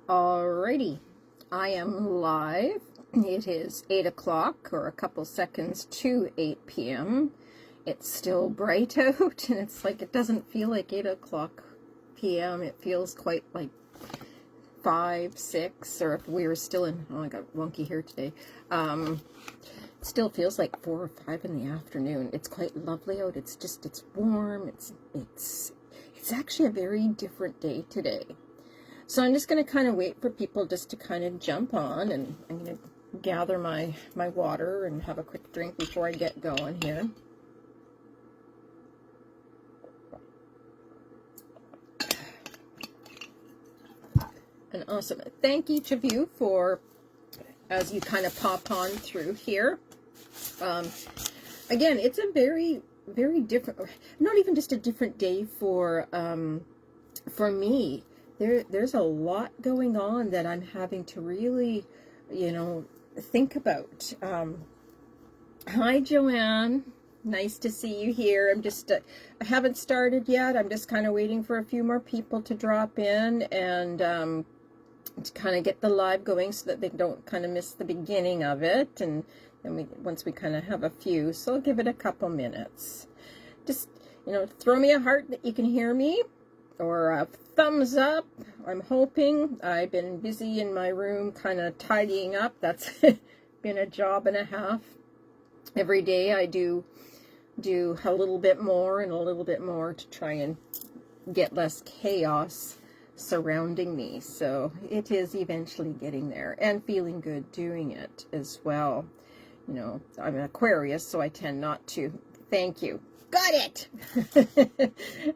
Alrighty, I am live. It is 8 o'clock or a couple seconds to 8 p.m. It's still bright out and it's like it doesn't feel like 8 o'clock p.m. It feels quite like 5, 6, or if we were still in, oh, I got wonky here today. It still feels like 4 or 5 in the afternoon. It's quite lovely out. It's warm. It's actually a very different day today. So I'm just going to kind of wait for people just to kind of jump on, and I'm going to gather my water and have a quick drink before I get going here. And awesome. Thank each of you for, as you kind of pop on through here. Again, it's a very, very different, not even just a different day for me. There's a lot going on that I'm having to really, think about. Hi, Joanne. Nice to see you here. I'm just, I haven't started yet. I'm just kind of waiting for a few more people to drop in and to kind of get the live going so that they don't kind of miss the beginning of it. And then once we kind of have a few, so I'll give it a couple minutes. Just, throw me a heart that you can hear me, or a thumbs up. I'm hoping. I've been busy in my room kind of tidying up. That's been a job and a half. Every day I do a little bit more and a little bit more to try and get less chaos surrounding me. So it is eventually getting there and feeling good doing it as well. I'm an Aquarius, so I tend not to. Thank you. Got it.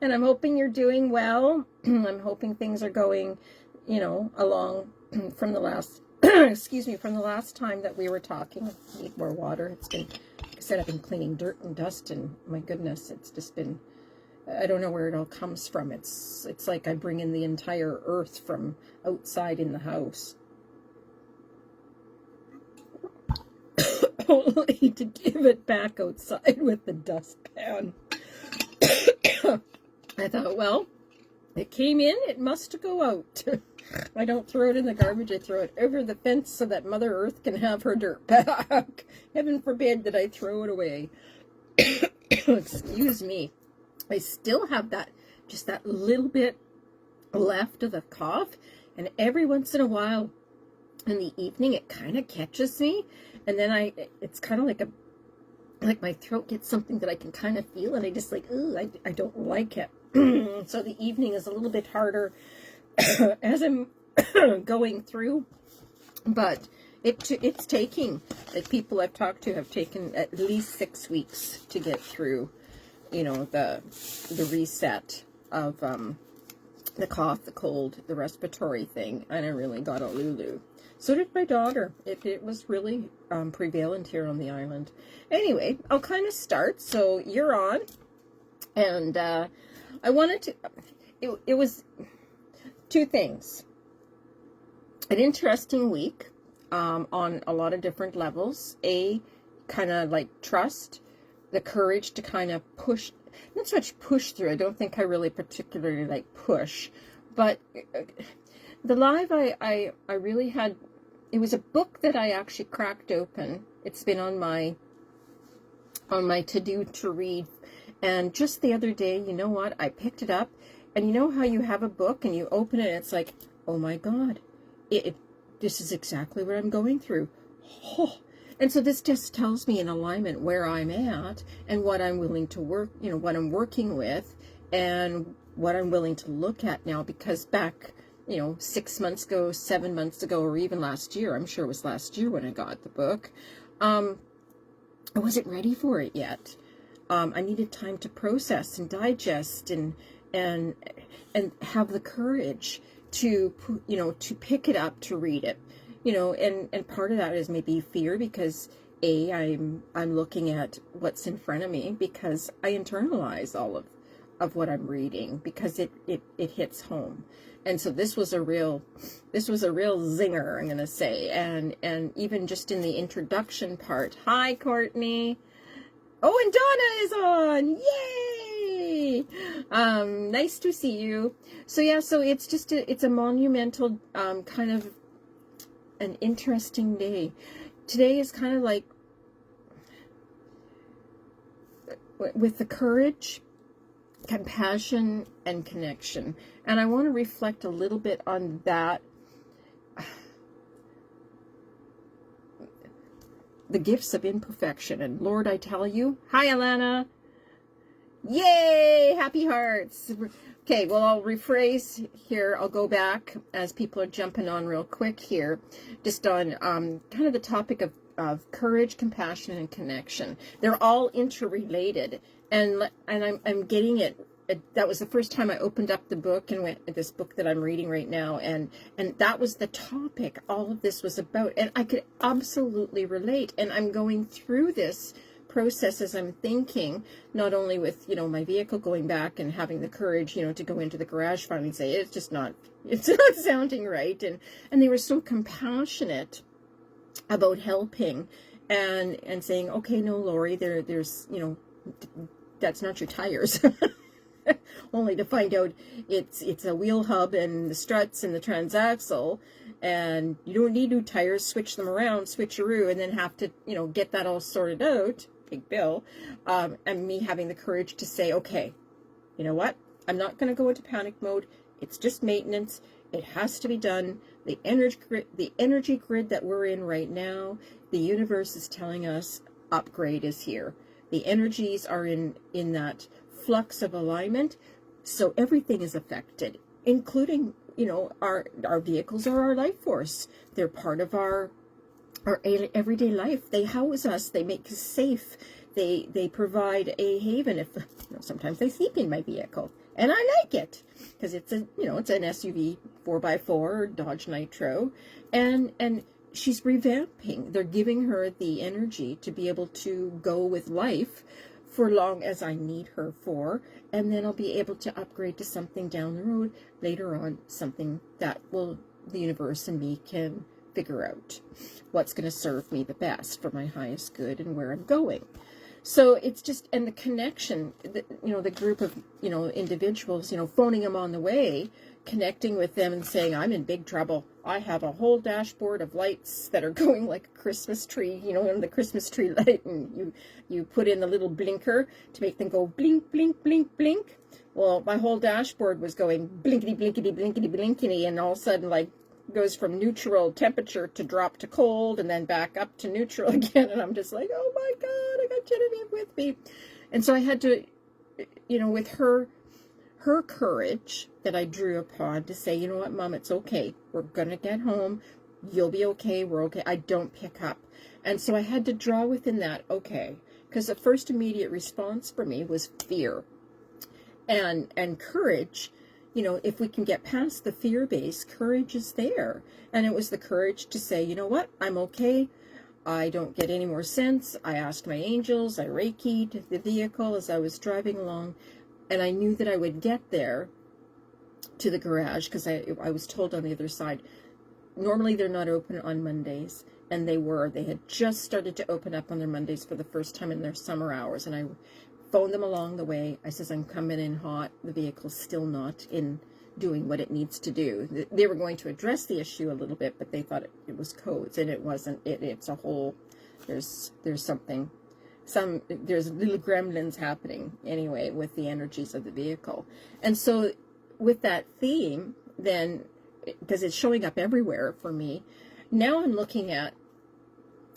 And I'm hoping you're doing well. I'm hoping things are going, along from the last, excuse me, from the last time that we were talking. I need more water. It's been, like I said, I've been cleaning dirt and dust, and my goodness, it's just been, I don't know where it all comes from. It's like I bring in the entire earth from outside in the house. Only to give it back outside with the dustpan. I thought, well, it came in, it must go out. I don't throw it in the garbage, I throw it over the fence so that Mother Earth can have her dirt back. Heaven forbid that I throw it away. Excuse me. I still have just that little bit left of the cough, and every once in a while in the evening it kind of catches me, and then it's kind of like my throat gets something that I can kind of feel, and I just like, ooh, I don't like it. So the evening is a little bit harder as I'm going through, but it's taking, like people I've talked to have taken at least 6 weeks to get through, the reset of the cough, the cold, the respiratory thing, and I really got a lulu. So did my daughter. It was really prevalent here on the island. Anyway, I'll kind of start. So you're on. And I wanted to, it was 2 things. An interesting week on a lot of different levels. Kind of like trust, the courage to kind of push, not so much push through. I don't think I really particularly like push, but the live I really had, it was a book that I actually cracked open. It's been on my to-do to read, and just the other day, you know what, I picked it up, and you know how you have a book and you open it and it's like, oh my God, this is exactly what I'm going through. Oh. And so this just tells me in alignment where I'm at and what I'm willing to work, what I'm working with and what I'm willing to look at now, because back, 6 months ago, 7 months ago, or even last year, I'm sure it was last year when I got the book, I wasn't ready for it yet. I needed time to process and digest and have the courage to, to pick it up, to read it, and part of that is maybe fear, because I'm looking at what's in front of me, because I internalize all of what I'm reading, because it hits home. And so this was a real zinger, I'm going to say. And even just in the introduction part, hi, Courtney. Oh, and Donna is on. Hey, nice to see you. So yeah, so it's just it's a monumental kind of an interesting day. Today is kind of like with the courage, compassion, and connection. And I want to reflect a little bit on that. The gifts of imperfection. And Lord, I tell you, hi, Alana. Yay! Happy hearts. Okay, well, I'll rephrase here. I'll go back as people are jumping on real quick here, just on kind of the topic of courage, compassion, and connection. They're all interrelated, and I'm getting it. That was the first time I opened up the book and went this book that I'm reading right now, and that was the topic all of this was about, and I could absolutely relate. And I'm going through this process as I'm thinking, not only with, you know, my vehicle going back and having the courage, you know, to go into the garage finally and say it's not sounding right, and they were so compassionate about helping and saying, okay, no, Lori, there's, you know, that's not your tires. Only to find out it's a wheel hub and the struts and the transaxle, and you don't need new tires, switch them around, switcheroo, and then have to, you know, get that all sorted out, big bill. And me having the courage to say, okay, you know what, I'm not going to go into panic mode. It's just maintenance. It has to be done. The energy grid that we're in right now, the universe is telling us upgrade is here. The energies are in that flux of alignment, so everything is affected, including, you know, our vehicles are our life force. They're part of our everyday life. They house us, they make us safe, they provide a haven. If, you know, sometimes I sleep in my vehicle, and I like it because it's a, you know, it's an SUV 4x4 Dodge Nitro, and she's revamping. They're giving her the energy to be able to go with life for long as I need her for, and then I'll be able to upgrade to something down the road later on, something that will, the universe and me can figure out what's going to serve me the best for my highest good and where I'm going. So it's just, and the connection, you know, the group of, you know, individuals, you know, phoning them on the way, connecting with them and saying, I'm in big trouble. I have a whole dashboard of lights that are going like a Christmas tree, you know, in the Christmas tree light, and you put in the little blinker to make them go blink, blink, blink, blink. Well, my whole dashboard was going blinkety, blinkety, blinkety, blinkety, and all of a sudden, like, goes from neutral temperature to drop to cold and then back up to neutral again. And I'm just like, oh my God, I got Genevieve with me. And so I had to, you know, with her courage that I drew upon to say, you know what, Mom, it's okay. We're going to get home. You'll be okay. We're okay. I don't pick up. And so I had to draw within that, okay. Because the first immediate response for me was fear and courage. You know, if we can get past the fear base, courage is there. And it was the courage to say, you know what, I'm okay. I don't get any more sense. I asked my angels. I Reiki'd the vehicle as I was driving along. And I knew that I would get there to the garage because I was told on the other side, normally they're not open on Mondays. And they were. They had just started to open up on their Mondays for the first time in their summer hours. And I phoned them along the way. I says, I'm coming in hot. The vehicle's still not in doing what it needs to do. They were going to address the issue a little bit, but they thought it was codes, and it wasn't. It's a whole, there's something, there's little gremlins happening anyway with the energies of the vehicle. And so with that theme, then, because it's showing up everywhere for me, now I'm looking at,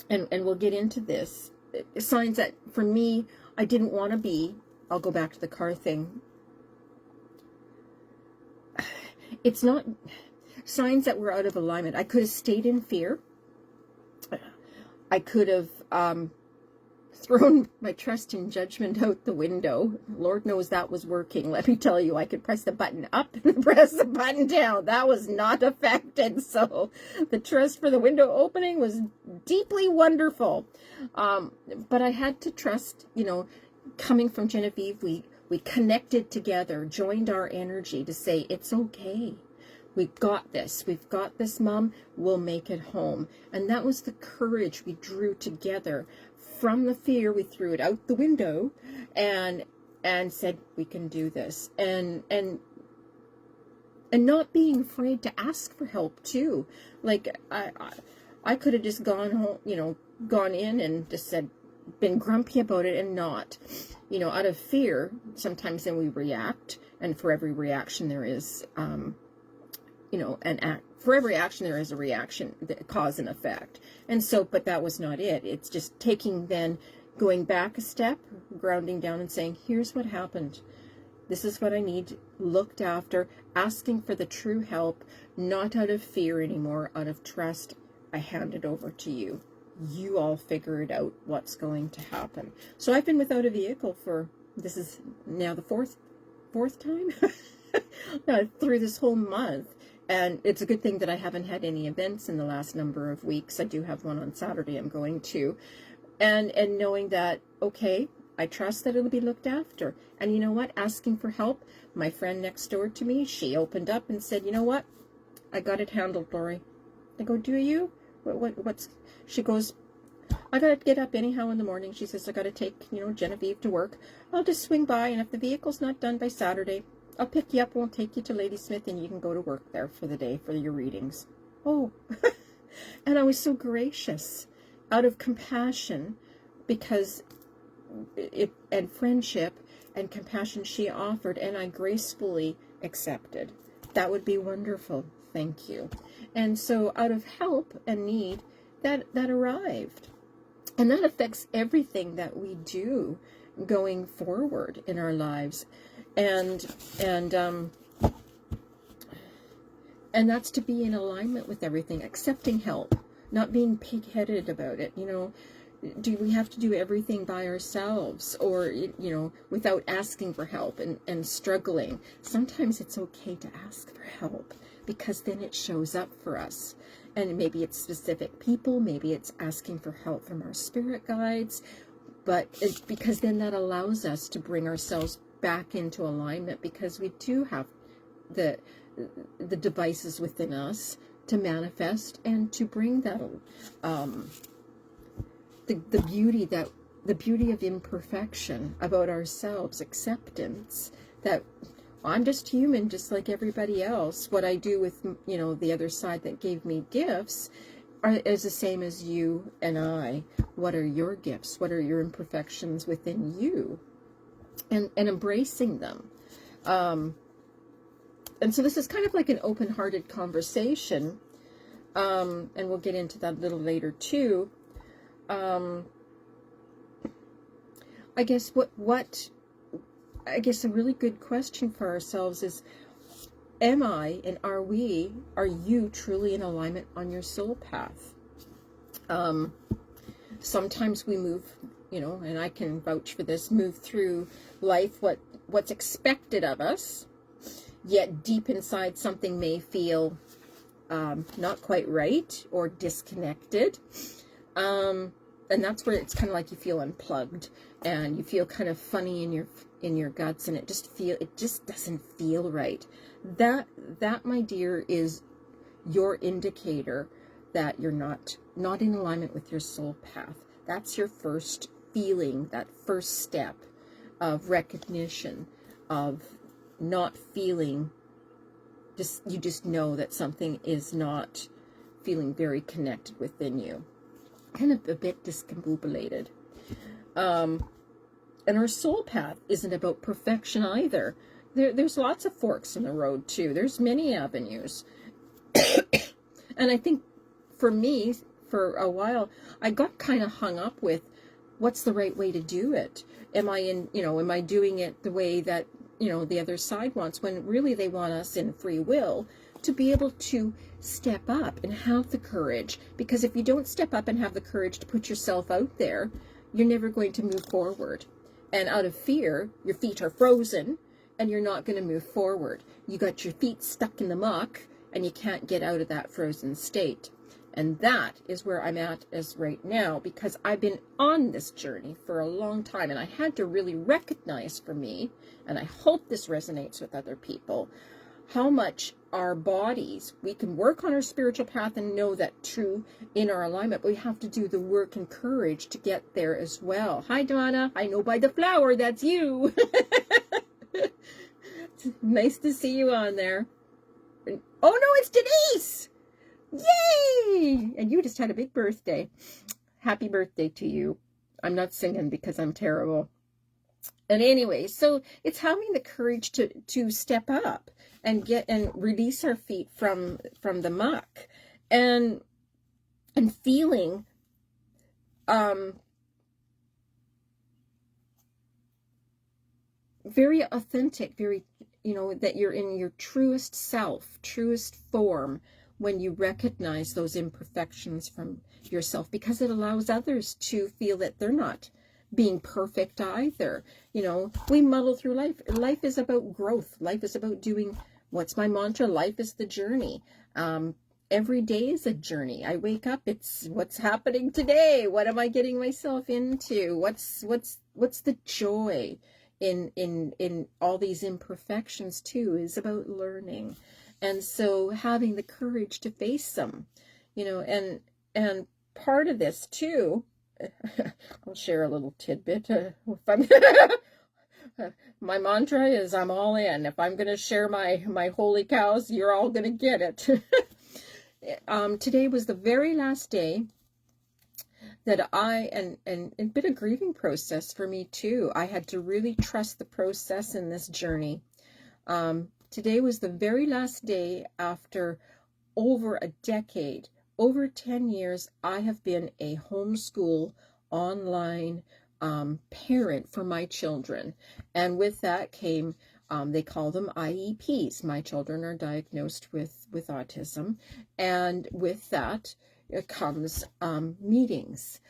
and we'll get into this, signs that for me, I didn't want to be, I'll go back to the car thing. It's not signs that were out of alignment. I could have stayed in fear. I could have thrown my trust in judgment out the window. Lord knows that was working. Let me tell you, I could press the button up and press the button down. That was not affected. So the trust for the window opening was deeply wonderful. But I had to trust, you know, coming from Genevieve, we connected together, joined our energy to say, it's okay. We've got this. We've got this, Mom. We'll make it home. And that was the courage we drew together. From the fear, we threw it out the window. And and said, we can do this. And not being afraid to ask for help too. Like I could have just gone home, gone in and just said, been grumpy about it and not, out of fear. Sometimes then we react, and for every reaction there is, for every action there is a reaction, cause and effect. And so, but that was not it. It's just going back a step, grounding down and saying, here's what happened. This is what I need looked after, asking for the true help, not out of fear anymore, out of trust. I hand it over to you. You all figure it out, what's going to happen. So I've been without a vehicle this is now the fourth time through this whole month. And it's a good thing that I haven't had any events in the last number of weeks. I do have one on Saturday I'm going to. And knowing that, okay, I trust that it'll be looked after. And you know what? Asking for help. My friend next door to me, she opened up and said, you know what? I got it handled, Lori. I go, do you? She goes, I got to get up anyhow in the morning. She says, I got to take, Genevieve to work. I'll just swing by, and if the vehicle's not done by Saturday, I'll pick you up, we'll take you to Ladysmith, and you can go to work there for the day for your readings. Oh, and I was so gracious out of compassion, because and friendship and compassion she offered, and I gracefully accepted. That would be wonderful. Thank you. And so out of help and need, that arrived. And that affects everything that we do going forward in our lives. And that's to be in alignment with everything, accepting help, not being pig-headed about it. Do we have to do everything by ourselves, or, without asking for help and struggling? Sometimes it's okay to ask for help, because then it shows up for us. And maybe it's specific people, maybe it's asking for help from our spirit guides, but it's because then that allows us to bring ourselves back into alignment, because we do have the devices within us to manifest and to bring that the beauty of imperfection about ourselves, acceptance that I'm just human, just like everybody else. What I do with, the other side that gave me gifts is the same as you and I. What are your gifts? What are your imperfections within you? And embracing them. And so this is kind of like an open-hearted conversation. And we'll get into that a little later too. I guess a really good question for ourselves is, am I and are you truly in alignment on your soul path? Sometimes we move, and I can vouch for this, move through life what's expected of us, yet deep inside something may feel not quite right or disconnected. And that's where it's kind of like you feel unplugged and you feel kind of funny in your guts, and it just doesn't feel right. That my dear is your indicator that you're not in alignment with your soul path. That's your first feeling, that first step of recognition of not feeling, you just know that something is not feeling very connected within you. Kind of a bit discombobulated. And our soul path isn't about perfection either. There's lots of forks in the road too. There's many avenues. And I think for me, for a while, I got kind of hung up with what's the right way to do it. Am I doing it the way that, the other side wants, when really they want us in free will to be able to step up and have the courage. Because if you don't step up and have the courage to put yourself out there, you're never going to move forward. And out of fear, your feet are frozen and you're not going to move forward. You got your feet stuck in the muck and you can't get out of that frozen state. And that is where I'm at as right now, because I've been on this journey for a long time, and I had to really recognize for me, and I hope this resonates with other people, how much our bodies, we can work on our spiritual path and know that true in our alignment, but we have to do the work and courage to get there as well. Hi, Donna. I know by the flower, that's you. Nice to see you on there. Oh no, it's Denise! Yay! And you just had a big birthday. Happy birthday to you. I'm not singing because I'm terrible. And anyway, so it's having the courage to step up and get and release our feet from the muck, and feeling very authentic, very, that you're in your truest self, truest form, when you recognize those imperfections from yourself, because it allows others to feel that they're not being perfect either. We muddle through life. Life is about growth. Life is about doing, what's my mantra? Life is the journey. Every day is a journey. I wake up, it's what's happening today. What am I getting myself into? What's the joy in all these imperfections too, is about learning. And so having the courage to face them, and part of this too, I'll share a little tidbit. My mantra is I'm all in. If I'm going to share my holy cows, you're all going to get it. Today was the very last day that and a bit of grieving process for me too. I had to really trust the process in this journey. Today was the very last day after over a decade, over 10 years, I have been a homeschool online parent for my children. And with that came, they call them IEPs. My children are diagnosed with autism. And with that comes meetings.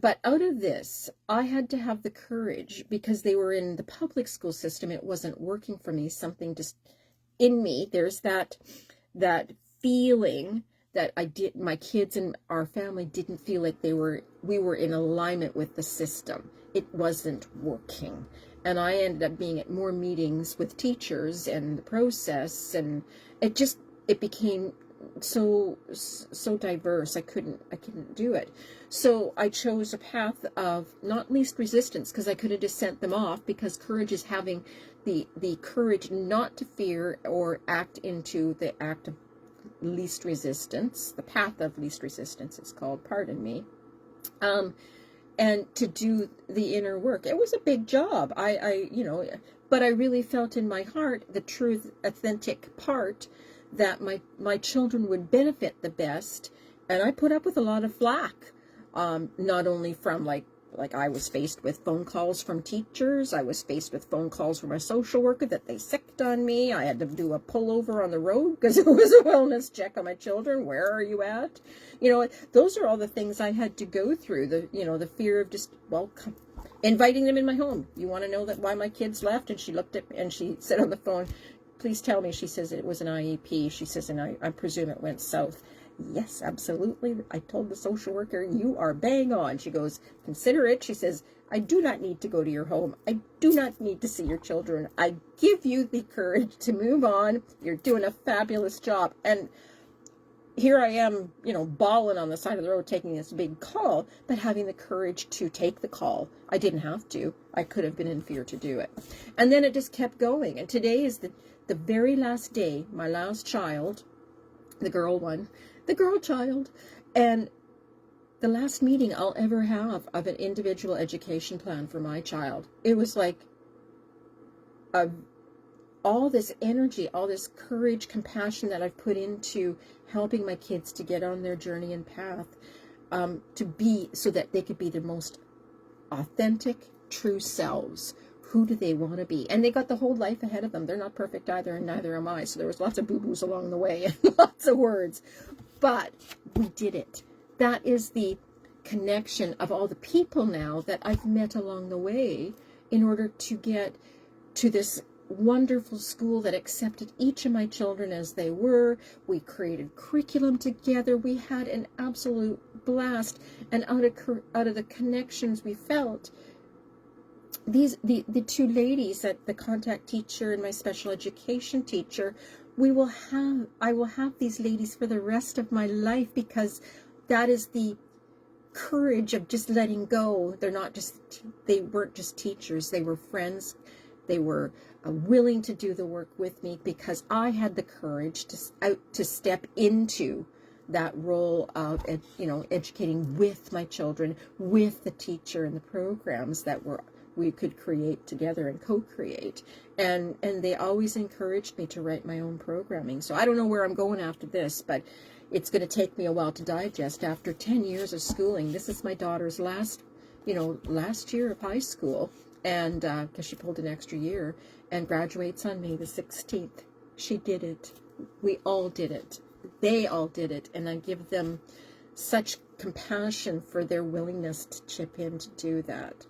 But out of this, I had to have the courage, because they were in the public school system. It wasn't working for me. Something just in me, there's that feeling that my kids and our family didn't feel like we were in alignment with the system. It wasn't working. And I ended up being at more meetings with teachers and the process, and it became so diverse. I couldn't do it. So I chose a path of not least resistance, because I could have just sent them off, because courage is having the courage not to fear or act into the act of least resistance, the path of least resistance it's called, pardon me, and to do the inner work. It was a big job. But I really felt in my heart the true authentic part, that my children would benefit the best. And I put up with a lot of flack, not only from like I was faced with phone calls from teachers. I was faced with phone calls from a social worker that they sicked on me. I had to do a pullover on the road because it was a wellness check on my children. Where are you at? Those are all the things I had to go through. The fear of just, inviting them in my home. You want to know why my kids left? And she looked at me and she said on the phone, please tell me. She says it was an IEP. She says, and I presume it went south. Yes, absolutely. I told the social worker, you are bang on. She goes, consider it. She says, I do not need to go to your home. I do not need to see your children. I give you the courage to move on. You're doing a fabulous job. And here I am, bawling on the side of the road, taking this big call, but having the courage to take the call. I didn't have to. I could have been in fear to do it. And then it just kept going. And today is the very last day, my last child, the girl child, and the last meeting I'll ever have of an individual education plan for my child. It was like all this energy, all this courage, compassion that I've put into helping my kids to get on their journey and path, to be, so that they could be their most authentic, true selves. Who do they want to be? And they got the whole life ahead of them. They're not perfect either, and neither am I. So there was lots of boo-boos along the way and lots of words. But we did it. That is the connection of all the people now that I've met along the way in order to get to this wonderful school that accepted each of my children as they were. We created curriculum together. We had an absolute blast. And out of the connections we felt, the two ladies, that the contact teacher and my special education teacher, I will have these ladies for the rest of my life, because that is the courage of just letting go. They weren't just teachers, they were friends. They were willing to do the work with me, because I had the courage to step into that role of, educating with my children, with the teacher and the programs that we could create together and co-create. And they always encouraged me to write my own programming. So I don't know where I'm going after this, but it's going to take me a while to digest. After 10 years of schooling, this is my daughter's last year of high school, and because she pulled an extra year, and graduates on May the 16th. She did it. We all did it. They all did it. And I give them such compassion for their willingness to chip in to do that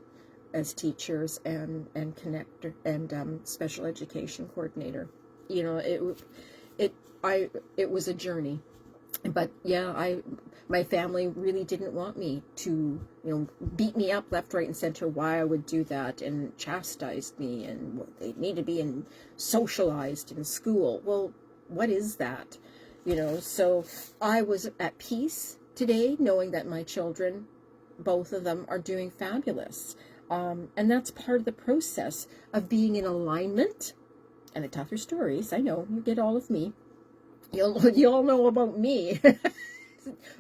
as teachers and connector and special education coordinator. It was a journey. But yeah, my family really didn't want me to, beat me up left, right, and center why I would do that, and chastised me, and they need to be socialized in school. Well, what is that? So I was at peace today, knowing that my children, both of them, are doing fabulous. And that's part of the process of being in alignment. And I tell her stories. I know, you get all of me. You'll know about me.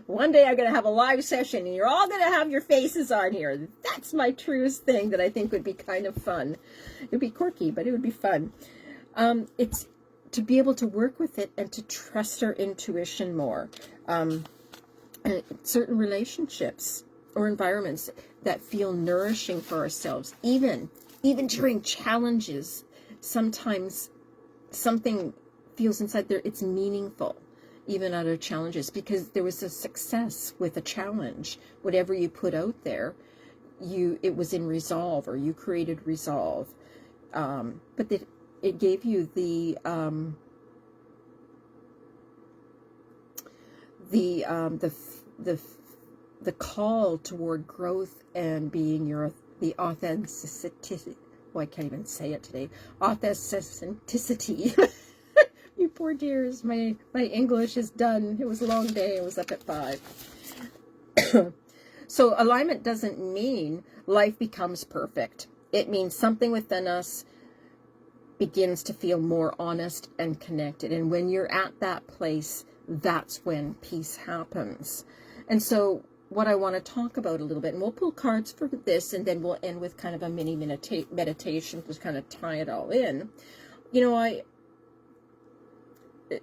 One day I'm going to have a live session and you're all going to have your faces on here. That's my truest thing that I think would be kind of fun. It would be quirky, but it would be fun. It's to be able to work with it and to trust our intuition more. Certain relationships or environments that feel nourishing for ourselves, even during challenges, sometimes something feels inside there, it's meaningful, even out of challenges, because there was a success with a challenge. Whatever you put out there, it was in resolve, or you created resolve. But it gave you the call toward growth and being the authenticity. Well, I can't even say it today. Authenticity. You poor dears, my English is done. It was a long day. I was up at 5. So alignment doesn't mean life becomes perfect. It means something within us begins to feel more honest and connected. And when you're at that place, that's when peace happens. And so what I want to talk about a little bit, and we'll pull cards for this, and then we'll end with kind of a mini meditation to kind of tie it all in.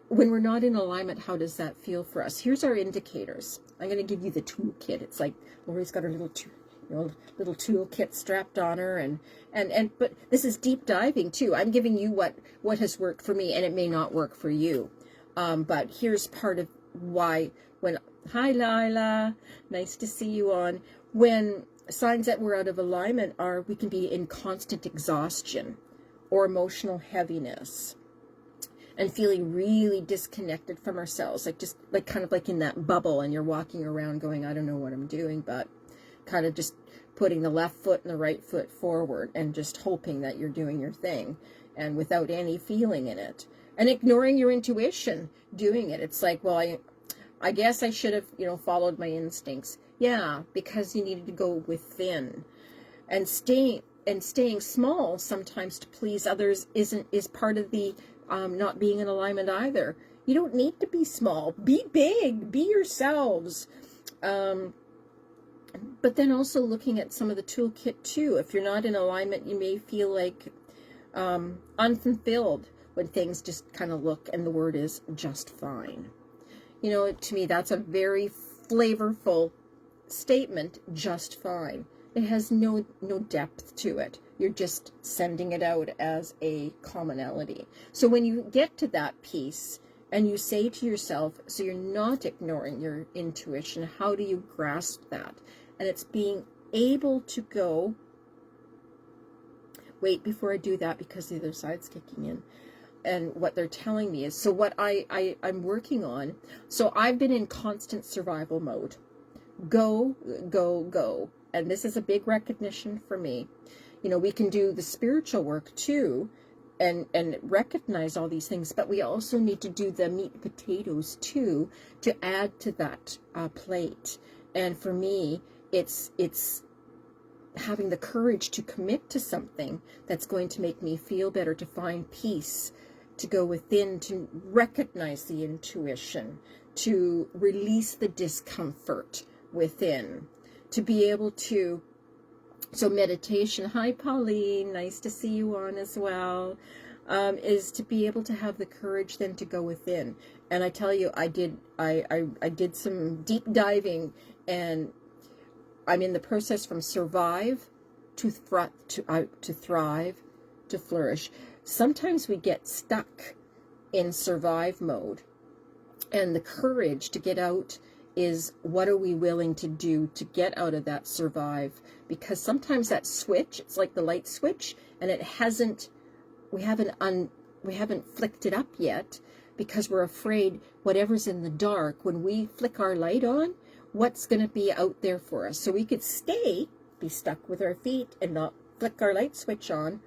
When we're not in alignment, how does that feel for us? Here's our indicators. I'm going to give you the toolkit. It's like Lori's got her little toolkit strapped on her, and but this is deep diving too. I'm giving you what has worked for me, and it may not work for you. But here's part of why hi Lila, nice to see you on. When signs that we're out of alignment are, we can be in constant exhaustion or emotional heaviness, and feeling really disconnected from ourselves, kind of like in that bubble, and you're walking around going, I don't know what I'm doing, but kind of just putting the left foot and the right foot forward and just hoping that you're doing your thing, and without any feeling in it, and ignoring your intuition doing it. It's like, well, I guess I should have, followed my instincts. Yeah, because you needed to go within, and staying small sometimes to please others is part of the not being in alignment either. You don't need to be small. Be big. Be yourselves. But then also looking at some of the toolkit too. If you're not in alignment, you may feel like unfulfilled when things just kind of look, and the word is just fine. To me, that's a very flavorful statement, just fine. It has no depth to it. You're just sending it out as a commonality. So when you get to that piece and you say to yourself, so you're not ignoring your intuition, how do you grasp that? And it's being able to go, wait before I do that because the other side's kicking in. And what they're telling me is, so what I'm working on, so I've been in constant survival mode. Go, go, go. And this is a big recognition for me. We can do the spiritual work too, and recognize all these things, but we also need to do the meat and potatoes too to add to that plate. And for me, it's having the courage to commit to something that's going to make me feel better, to find peace, to go within, to recognize the intuition, to release the discomfort within, to be able to, so meditation, hi Pauline, nice to see you on as well, is to be able to have the courage then to go within. And I tell you, I did some deep diving, and I'm in the process from survive to thrive to flourish. Sometimes we get stuck in survive mode, and the courage to get out is, what are we willing to do to get out of that survive? Because sometimes that switch, it's like the light switch, and we haven't flicked it up yet, because we're afraid whatever's in the dark, when we flick our light on, what's going to be out there for us. So we could be stuck with our feet and not flick our light switch on,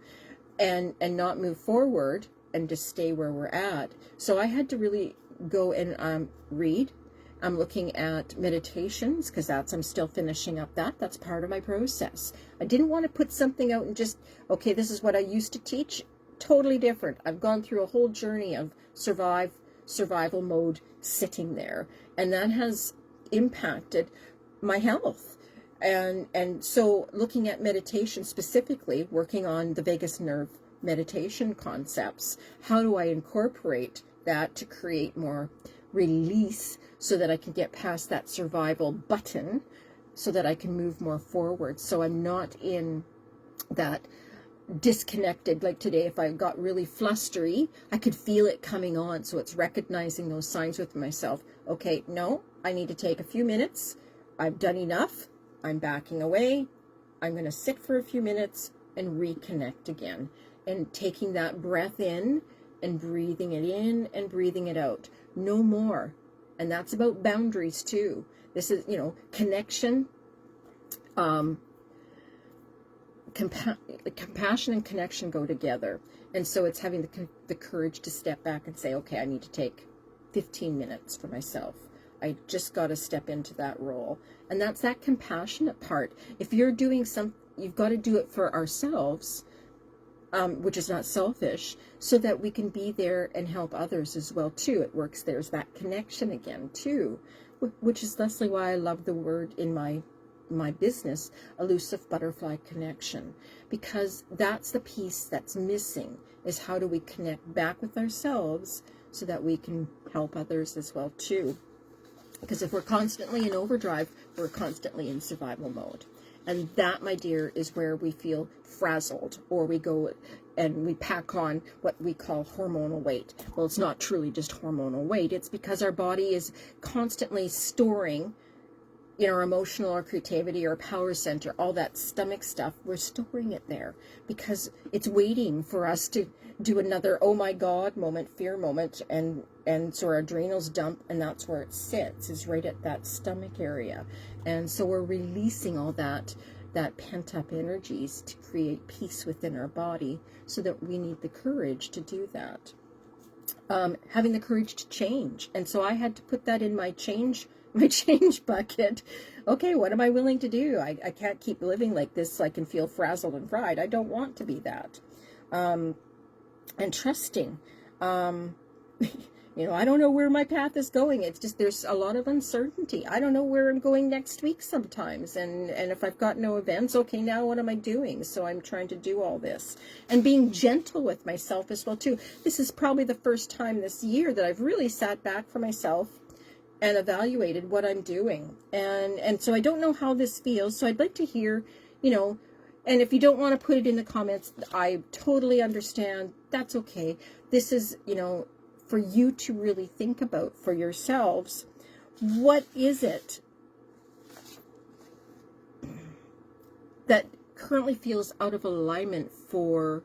and not move forward and just stay where we're at. So I had to really go and read. I'm looking at meditations, because I'm still finishing up that's part of my process. I didn't want to put something out and just, okay, this is what I used to teach. Totally different. I've gone through a whole journey of survival mode sitting there, and that has impacted my health. And so looking at meditation, specifically working on the vagus nerve meditation concepts, how do I incorporate that to create more release so that I can get past that survival button, so that I can move more forward, so I'm not in that disconnected. Like today, if I got really flustery, I could feel it coming on. So it's recognizing those signs with myself. Okay, no, I need to take a few minutes. I've done enough. I'm backing away. I'm going to sit for a few minutes and reconnect again, and taking that breath in and breathing it in and breathing it out. No more. And that's about boundaries too. This is, connection, compassion and connection go together. And so it's having the courage to step back and say, okay, I need to take 15 minutes for myself. I just got to step into that role. And that's that compassionate part. If you're doing you've got to do it for ourselves, which is not selfish, so that we can be there and help others as well too. It works. There's that connection again too, which is, Leslie, why I love the word in my business, elusive butterfly connection, because that's the piece that's missing, is how do we connect back with ourselves so that we can help others as well too. Because if we're constantly in overdrive, we're constantly in survival mode. And that, my dear, is where we feel frazzled, or we go and we pack on what we call hormonal weight. Well, it's not truly just hormonal weight. It's because our body is constantly storing, our emotional or creativity or power center, all that stomach stuff, we're storing it there because it's waiting for us to do another oh my God moment, fear moment, and so our adrenals dump, and that's where it sits, is right at that stomach area. And so we're releasing all that pent-up energies to create peace within our body, so that we need the courage to do that. Having the courage to change. And so I had to put that in my change bucket. Okay, what am I willing to do? I can't keep living like this so I can feel frazzled and fried. I don't want to be that. And trusting. I don't know where my path is going. It's just, there's a lot of uncertainty. I don't know where I'm going next week sometimes. And if I've got no events, okay, now what am I doing? So I'm trying to do all this. And being gentle with myself as well too. This is probably the first time this year that I've really sat back for myself and evaluated what I'm doing. And so I don't know how this feels. So I'd like to hear, and if you don't want to put it in the comments, I totally understand. That's okay. This is, for you to really think about for yourselves. What is it that currently feels out of alignment for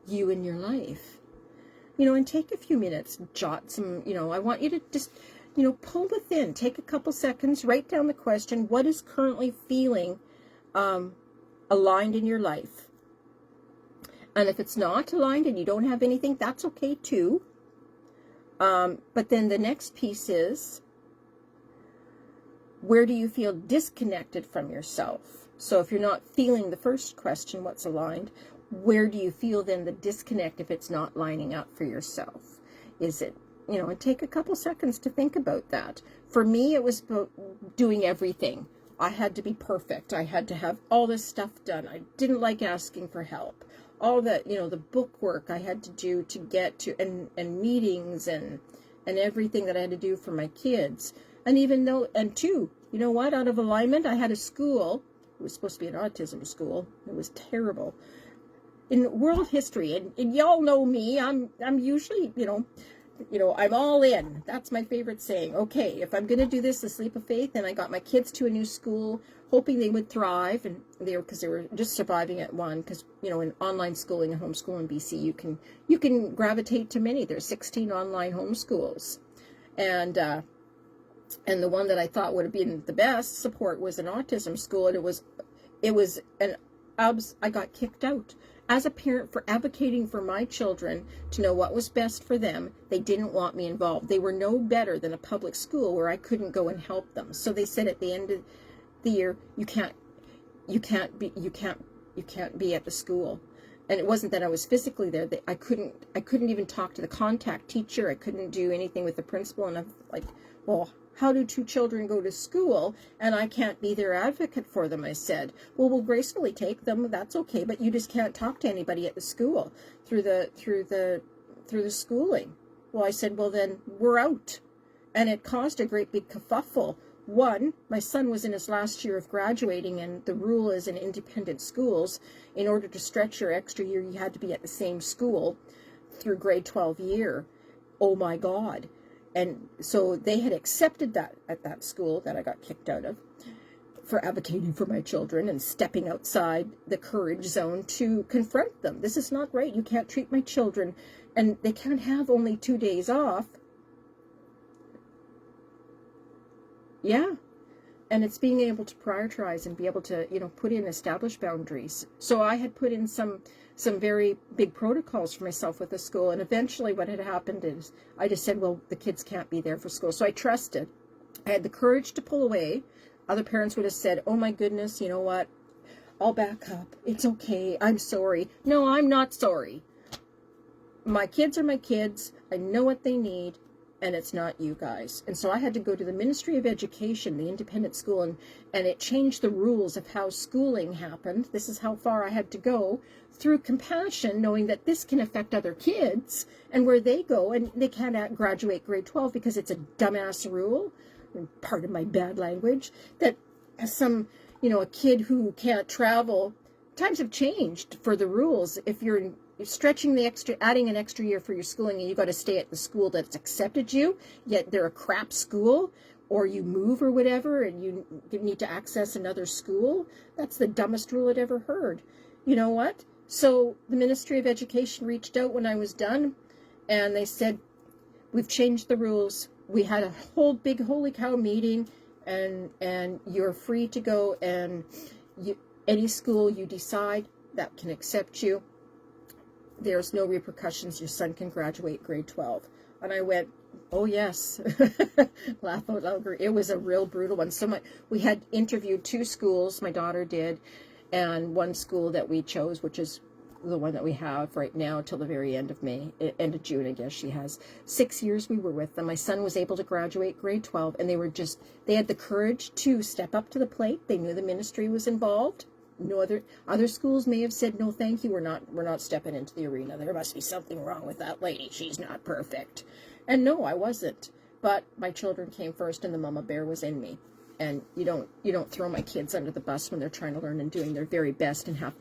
you in your life? And take a few minutes, jot some, I want you to just, pull within, take a couple seconds, write down the question, what is currently feeling aligned in your life? And if it's not aligned and you don't have anything, that's okay too. But then the next piece is, where do you feel disconnected from yourself? So if you're not feeling the first question, what's aligned, where do you feel then the disconnect if it's not lining up for yourself? Is it, and take a couple seconds to think about that. For me, it was about doing everything. I had to be perfect. I had to have all this stuff done. I didn't like asking for help. All the, the book work I had to do to get to, and meetings and everything that I had to do for my kids. And even though, and two, you know what, out of alignment, I had a school. It was supposed to be an autism school. It was terrible. In world history, and y'all know me, I'm usually, I'm all in. That's my favorite saying. Okay, if I'm going to do this, the leap of faith, and I got my kids to a new school, hoping they would thrive, and because they were just surviving at one, because, in online schooling and homeschool in BC, you can gravitate to many. There's 16 online homeschools. And the one that I thought would have been the best support was an autism school, and I got kicked out. As a parent, for advocating for my children to know what was best for them, they didn't want me involved. They were no better than a public school where I couldn't go and help them. So they said at the end of the year, you can't be at the school. And it wasn't that I was physically there. I couldn't even talk to the contact teacher. I couldn't do anything with the principal. And I'm like, well, how do two children go to school and I can't be their advocate for them? I said, well, we'll gracefully take them. That's okay. But you just can't talk to anybody at the school through the schooling. Well, I said, well, then we're out. And it caused a great big kerfuffle. One, my son was in his last year of graduating, and the rule is in independent schools, in order to stretch your extra year, you had to be at the same school through grade 12 year. Oh my God. And so they had accepted that at that school that I got kicked out of for advocating for my children and stepping outside the courage zone to confront them. This is not right. You can't treat my children, and they can't have only 2 days off. Yeah. And it's being able to prioritize and be able to, put in established boundaries. So I had put in some very big protocols for myself with the school. And eventually what had happened is I just said, well, the kids can't be there for school. So I trusted. I had the courage to pull away. Other parents would have said, oh my goodness, you know what? I'll back up. It's okay. I'm sorry. No, I'm not sorry. My kids are my kids. I know what they need. And it's not you guys. And so I had to go to the Ministry of Education, the independent school, and it changed the rules of how schooling happened. This is how far I had to go, through compassion, knowing that this can affect other kids and where they go, and they can't graduate grade 12 because it's a dumbass rule, part of my bad language, that some, a kid who can't travel. Times have changed for the rules. If you're stretching adding an extra year for your schooling, and you got to stay at the school that's accepted you, yet they're a crap school, or you move or whatever, and you need to access another school, that's the dumbest rule I'd ever heard. You know what? So the Ministry of Education reached out when I was done, and they said, we've changed the rules. We had a whole big holy cow meeting, and you're free to go, and any school you decide that can accept you, there's no repercussions. Your son can graduate grade 12. And I went, oh yes. Laugh out loud. It was a real brutal one. So we had interviewed 2 schools, my daughter did, and one school that we chose, which is the one that we have right now till the very end of May, end of June, I guess she has. 6 years we were with them. My son was able to graduate grade 12, and they had the courage to step up to the plate. They knew the ministry was involved. No other schools may have said, no, thank you. We're not stepping into the arena. There must be something wrong with that lady. She's not perfect. And no, I wasn't. But my children came first, and the mama bear was in me. And you don't throw my kids under the bus when they're trying to learn and doing their very best and have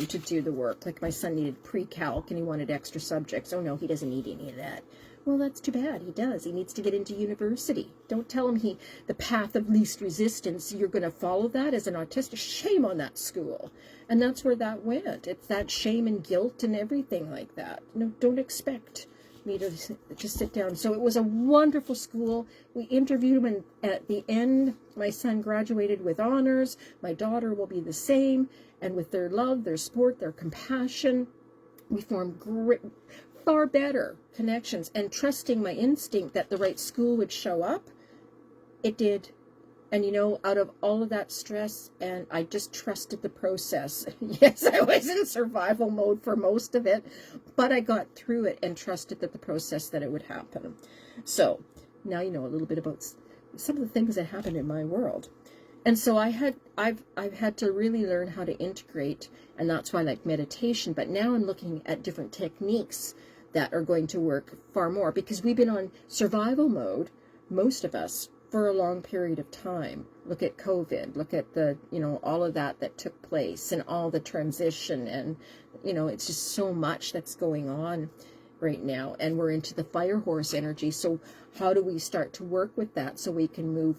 to do the work. Like my son needed pre-calc and he wanted extra subjects. Oh no, he doesn't need any of that. Well, that's too bad. He does. He needs to get into university. Don't tell him the path of least resistance, you're going to follow that as an autistic. Shame on that school. And that's where that went. It's that shame and guilt and everything like that. No, don't expect me to sit down. So it was a wonderful school. We interviewed him, and at the end, my son graduated with honors. My daughter will be the same. And with their love, their support, their compassion, We formed great, far better connections, and trusting my instinct that the right school would show up, it did. And you know, out of all of that stress, and I just trusted the process. Yes, I was in survival mode for most of it, but I got through it and trusted that the process, that it would happen. So now you know a little bit about some of the things that happened in my world. And so I've had to really learn how to integrate, and that's why I like meditation. But now I'm looking at different techniques that are going to work far more, because we've been on survival mode, most of us, for a long period of time. Look at COVID, look at the, you know, all of that took place, and all the transition, and, you know, it's just so much that's going on right now, and we're into the fire horse energy. So how do we start to work with that so we can move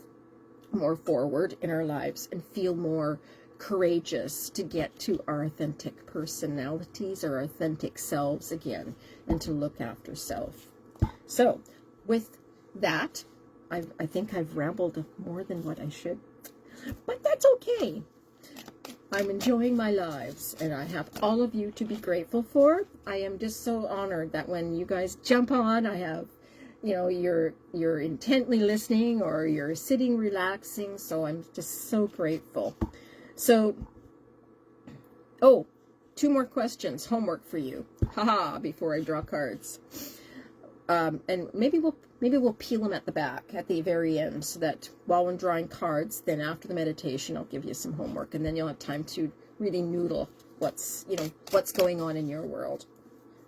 more forward in our lives and feel more courageous to get to our authentic personalities, our authentic selves again, and to look after self? So with that, I think I've rambled more than what I should, but that's okay. I'm enjoying my lives, and I have all of you to be grateful for. I am just so honored that when you guys jump on, I have, you know, you're intently listening, or you're sitting relaxing. So I'm just so grateful. So, oh, 2 more questions, homework for you. Haha, before I draw cards. And maybe we'll peel them at the back, at the very end, so that while I'm drawing cards, then after the meditation, I'll give you some homework, and then you'll have time to really noodle what's going on in your world.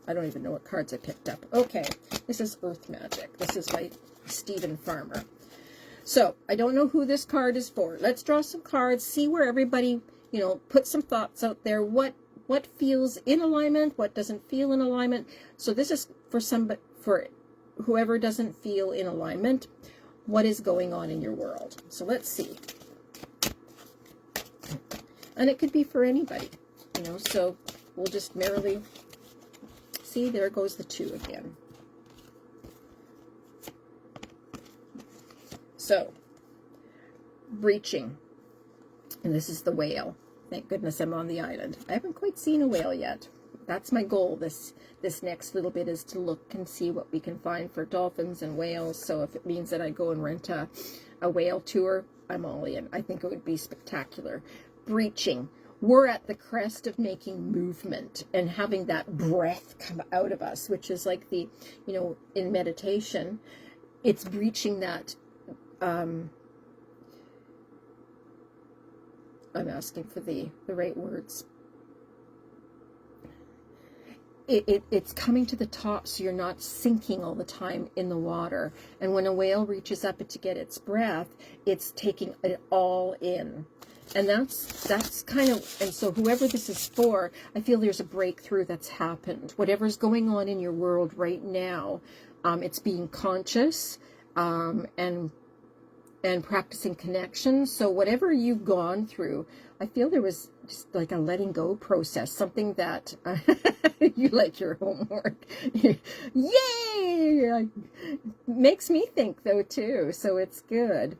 I don't even know what cards I picked up. Okay, this is Earth Magic. This is by Stephen Farmer. So I don't know who this card is for. Let's draw some cards, see where everybody, you know, put some thoughts out there. What feels in alignment, what doesn't feel in alignment. So this is for whoever doesn't feel in alignment, what is going on in your world. So let's see. And it could be for anybody, you know, so we'll just merrily see. There goes the 2 again. So, breaching. And this is the whale. Thank goodness I'm on the island. I haven't quite seen a whale yet. That's my goal this next little bit, is to look and see what we can find for dolphins and whales. So if it means that I go and rent a whale tour, I'm all in. I think it would be spectacular. Breaching. We're at the crest of making movement and having that breath come out of us, which is like the, you know, in meditation, it's breaching that. I'm asking for the right words. It's coming to the top, so you're not sinking all the time in the water. And when a whale reaches up to get its breath, it's taking it all in. And that's kind of, and so whoever this is for, I feel there's a breakthrough that's happened. Whatever's going on in your world right now, it's being conscious, and practicing connection. So whatever you've gone through, I feel there was just like a letting go process, something that you like your homework. Yay! Makes me think though too, so it's good.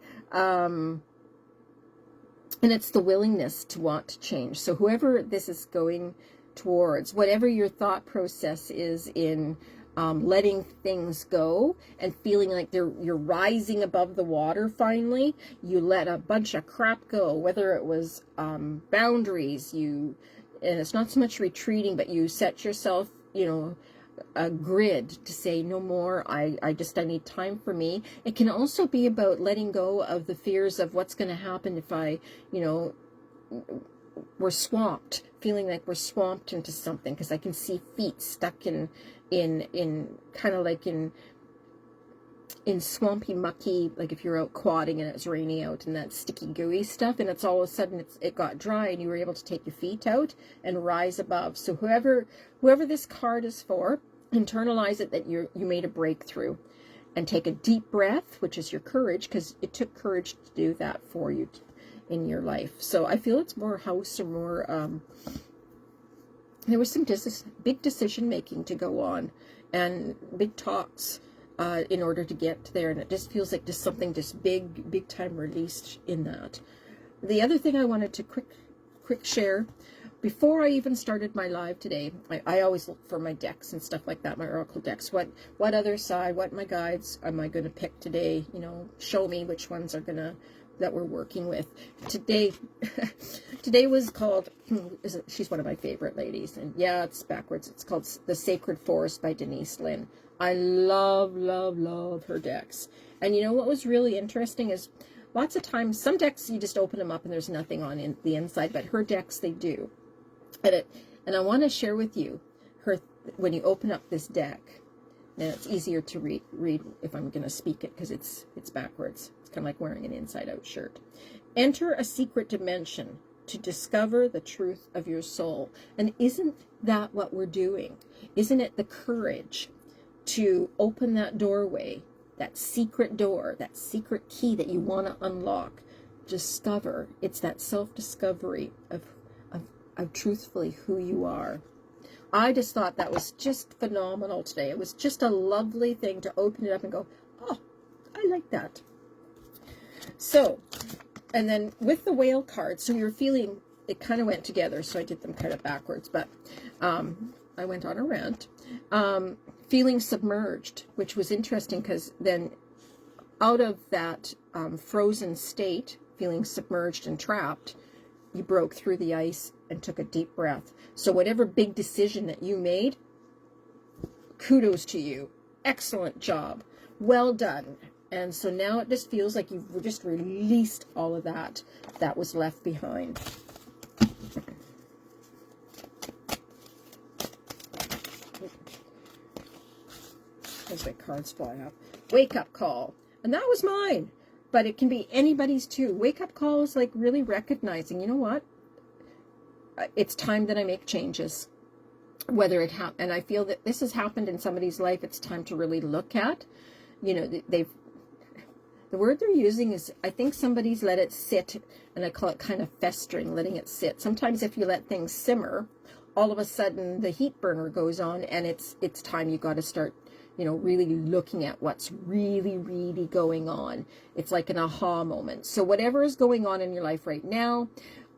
And it's the willingness to want to change. So whoever this is going towards, whatever your thought process is in letting things go and feeling like you're rising above the water finally, you let a bunch of crap go, whether it was boundaries, and it's not so much retreating, but you set yourself, you know, a grid to say no more. I need time for me. It can also be about letting go of the fears of what's going to happen if we're swamped, feeling like we're swamped into something, because I can see feet stuck in kind of like in swampy, mucky, like if you're out quadding and it's rainy out and that sticky, gooey stuff, and it's all of a sudden it got dry and you were able to take your feet out and rise above. So whoever this card is for, internalize it that you made a breakthrough, and take a deep breath, which is your courage, because it took courage to do that for you in your life. So I feel it's more house, or more there was some big decision making to go on, and big talks in order to get there, and it just feels like just something just big time released in that. The other thing I wanted to quick share before I even started my live today, I always look for my decks and stuff like that, my oracle decks. What other side, what my guides am I going to pick today? You know, show me which ones are that we're working with today. Today was called, she's one of my favorite ladies, and yeah, it's backwards. It's called The Sacred Forest by Denise Linn. I love, love, love her decks. And you know what was really interesting is lots of times, some decks, you just open them up and there's nothing on the inside, but her decks, they do. And I want to share with you, when you open up this deck, now it's easier to read if I'm going to speak it because it's backwards. It's kind of like wearing an inside-out shirt. Enter a secret dimension to discover the truth of your soul. And isn't that what we're doing? Isn't it the courage to open that doorway, that secret door, that secret key that you want to unlock? Discover. It's that self-discovery of truthfully who you are. I just thought that was just phenomenal today. It was just a lovely thing to open it up and go, oh, I like that. So, and then with the whale card, so you're feeling, it kind of went together, so I did them kind of backwards, but I went on a rant. Feeling submerged, which was interesting because then out of that frozen state, feeling submerged and trapped, you broke through the ice and took a deep breath. So whatever big decision that you made, kudos to you. Excellent job. Well done. And so now it just feels like you've just released all of that was left behind. As my cards fly up. Wake up call. And that was mine. But it can be anybody's too. Wake up call is like really recognizing, you know what? It's time that I make changes. Whether it and I feel that this has happened in somebody's life, it's time to really look at. You know, the word they're using is, I think somebody's let it sit, and I call it kind of festering, letting it sit. Sometimes if you let things simmer, all of a sudden the heat burner goes on, and it's time you got to start, you know, really looking at what's really, really going on. It's like an aha moment. So whatever is going on in your life right now,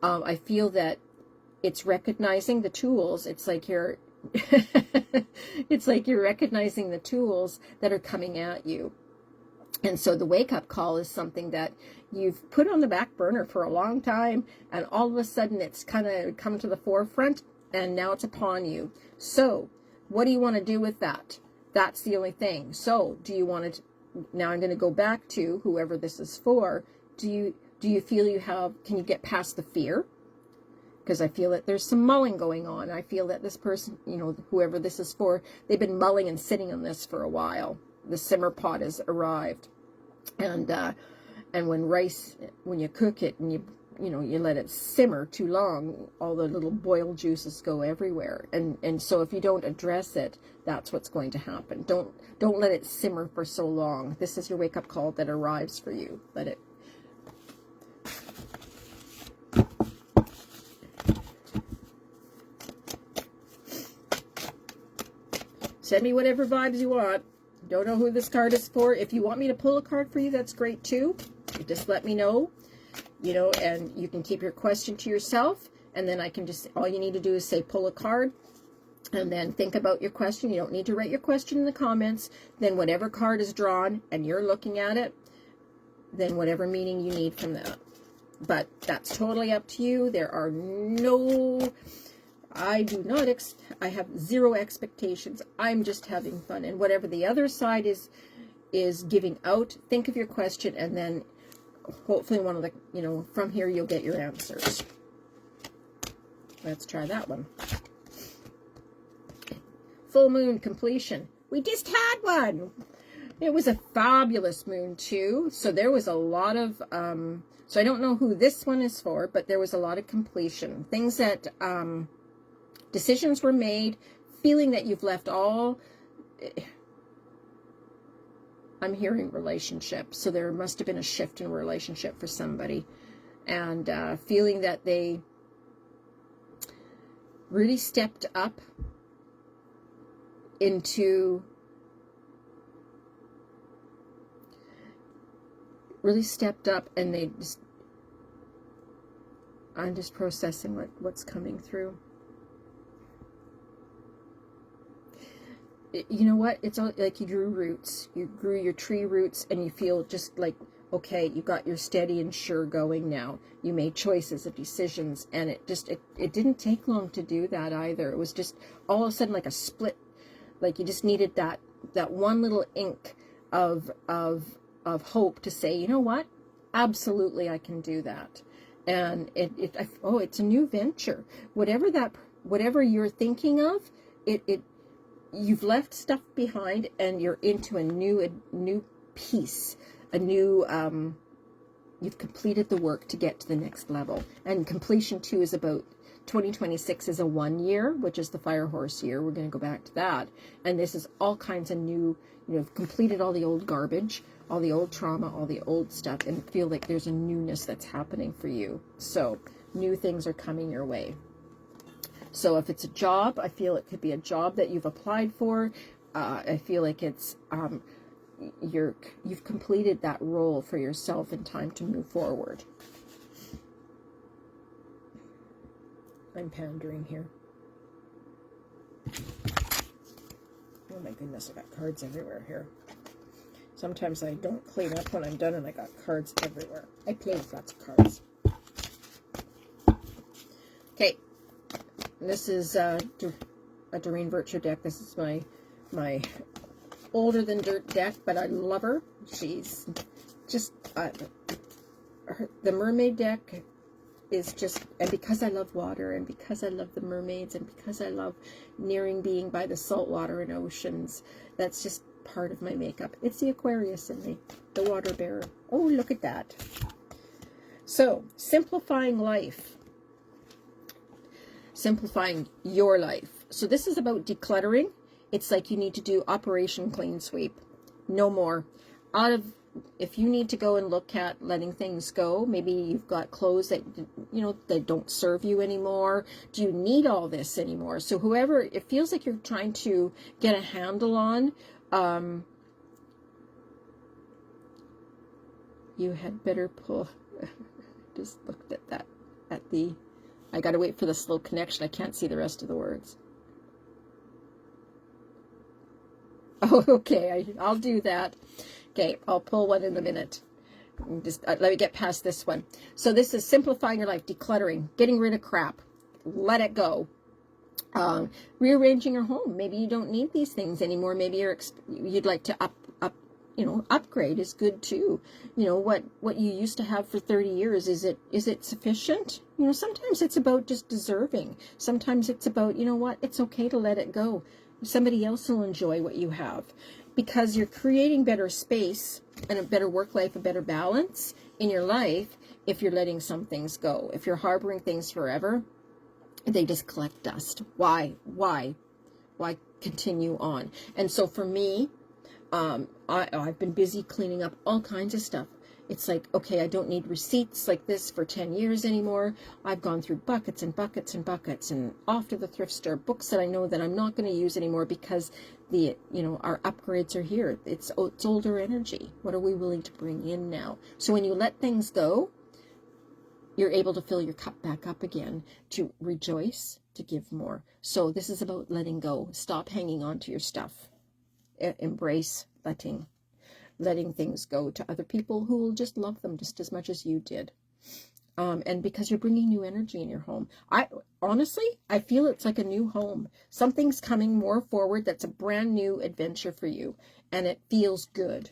I feel that it's recognizing the tools. It's like you're it's like you're recognizing the tools that are coming at you. And so the wake-up call is something that you've put on the back burner for a long time, and all of a sudden it's kind of come to the forefront, and now it's upon you. So what do you want to do with that? That's the only thing. So do you want to, now I'm going to go back to whoever this is for. Do you feel you have, can you get past the fear? Because I feel that there's some mulling going on. I feel that this person, you know, whoever this is for, they've been mulling and sitting on this for a while. The simmer pot has arrived. And when rice, when you cook it and you let it simmer too long, all the little boiled juices go everywhere. And so if you don't address it, that's what's going to happen. Don't let it simmer for so long. This is your wake-up call that arrives for you. Let it. Send me whatever vibes you want. Don't know who this card is for. If you want me to pull a card for you, that's great too. You just let me know, you know, and you can keep your question to yourself, and then I can just, all you need to do is say pull a card, and then think about your question. You don't need to write your question in the comments. Then whatever card is drawn and you're looking at it, then whatever meaning you need from that. But that's totally up to you. There are no... I have zero expectations. I'm just having fun. And whatever the other side is giving out, think of your question, and then hopefully one of the, you know, from here you'll get your answers. Let's try that one. Full moon completion. We just had one. It was a fabulous moon too. So there was a lot of, so I don't know who this one is for, but there was a lot of completion. Things that, decisions were made, feeling that you've left all, I'm hearing relationship, so there must have been a shift in relationship for somebody, and feeling that they really stepped up into, and they just, I'm just processing what's coming through. You know what? It's all like you grew roots. You grew your tree roots, and you feel just like, okay, you got your steady and sure going now. You made choices of decisions, and it didn't take long to do that either. It was just all of a sudden like a split, like you just needed that one little ink of hope to say, you know what? Absolutely, I can do that. And it's a new venture. Whatever you're thinking of, you've left stuff behind, and you're into a new piece, a new, you've completed the work to get to the next level. And completion too is about 2026 is a 1 year, which is the fire horse year. We're going to go back to that. And this is all kinds of new, you've completed all the old garbage, all the old trauma, all the old stuff, and feel like there's a newness that's happening for you. So new things are coming your way. So if it's a job, I feel it could be a job that you've applied for. I feel like it's you've completed that role for yourself in time to move forward. I'm pandering here. Oh my goodness, I got cards everywhere here. Sometimes I don't clean up when I'm done, and I got cards everywhere. I play with lots of cards. Okay. This is a Doreen Virtue deck. This is my older than dirt deck, but I love her. She's just the mermaid deck is just, and because I love water, and because I love the mermaids, and because I love nearing being by the salt water and oceans, that's just part of my makeup. It's the Aquarius in me, the water bearer. Oh, look at that. So, simplifying life. Simplifying your life. So this is about decluttering. It's like you need to do Operation Clean Sweep. No more. If you need to go and look at letting things go, maybe you've got clothes that, that don't serve you anymore. Do you need all this anymore? So whoever, it feels like you're trying to get a handle on, you had better pull. Just looked at that, I got to wait for the slow connection. I can't see the rest of the words. Oh, okay. I'll do that. Okay, I'll pull one in a minute. Just let me get past this one. So this is simplifying your life, decluttering, getting rid of crap. Let it go. Rearranging your home. Maybe you don't need these things anymore. Maybe you'd like to upgrade is good too. What you used to have for 30 years, is it sufficient? Sometimes it's about just deserving. Sometimes it's about, it's okay to let it go. Somebody else will enjoy what you have, because you're creating better space and a better work life, a better balance in your life if you're letting some things go. If you're harboring things forever, they just collect dust. Why continue on? And so for me, I've been busy cleaning up all kinds of stuff. It's like, okay, I don't need receipts like this for 10 years anymore. I've gone through buckets and buckets and buckets, and off to the thrift store, books that I know that I'm not going to use anymore because our upgrades are here. It's older energy. What are we willing to bring in now? So when you let things go, you're able to fill your cup back up again, to rejoice, to give more. So this is about letting go. Stop hanging on to your stuff. Embrace letting things go to other people who will just love them just as much as you did. And because you're bringing new energy in your home. Honestly, I feel it's like a new home. Something's coming more forward that's a brand new adventure for you, and it feels good.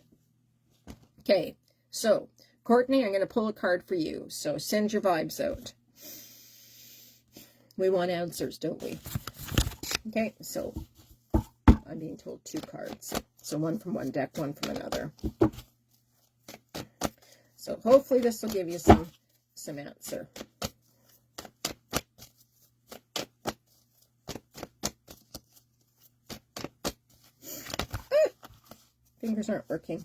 Okay, so Courtney, I'm going to pull a card for you. So send your vibes out. We want answers, don't we? Okay, so I'm being told 2 cards. So one from one deck, one from another. So hopefully this will give you some answer. Fingers aren't working.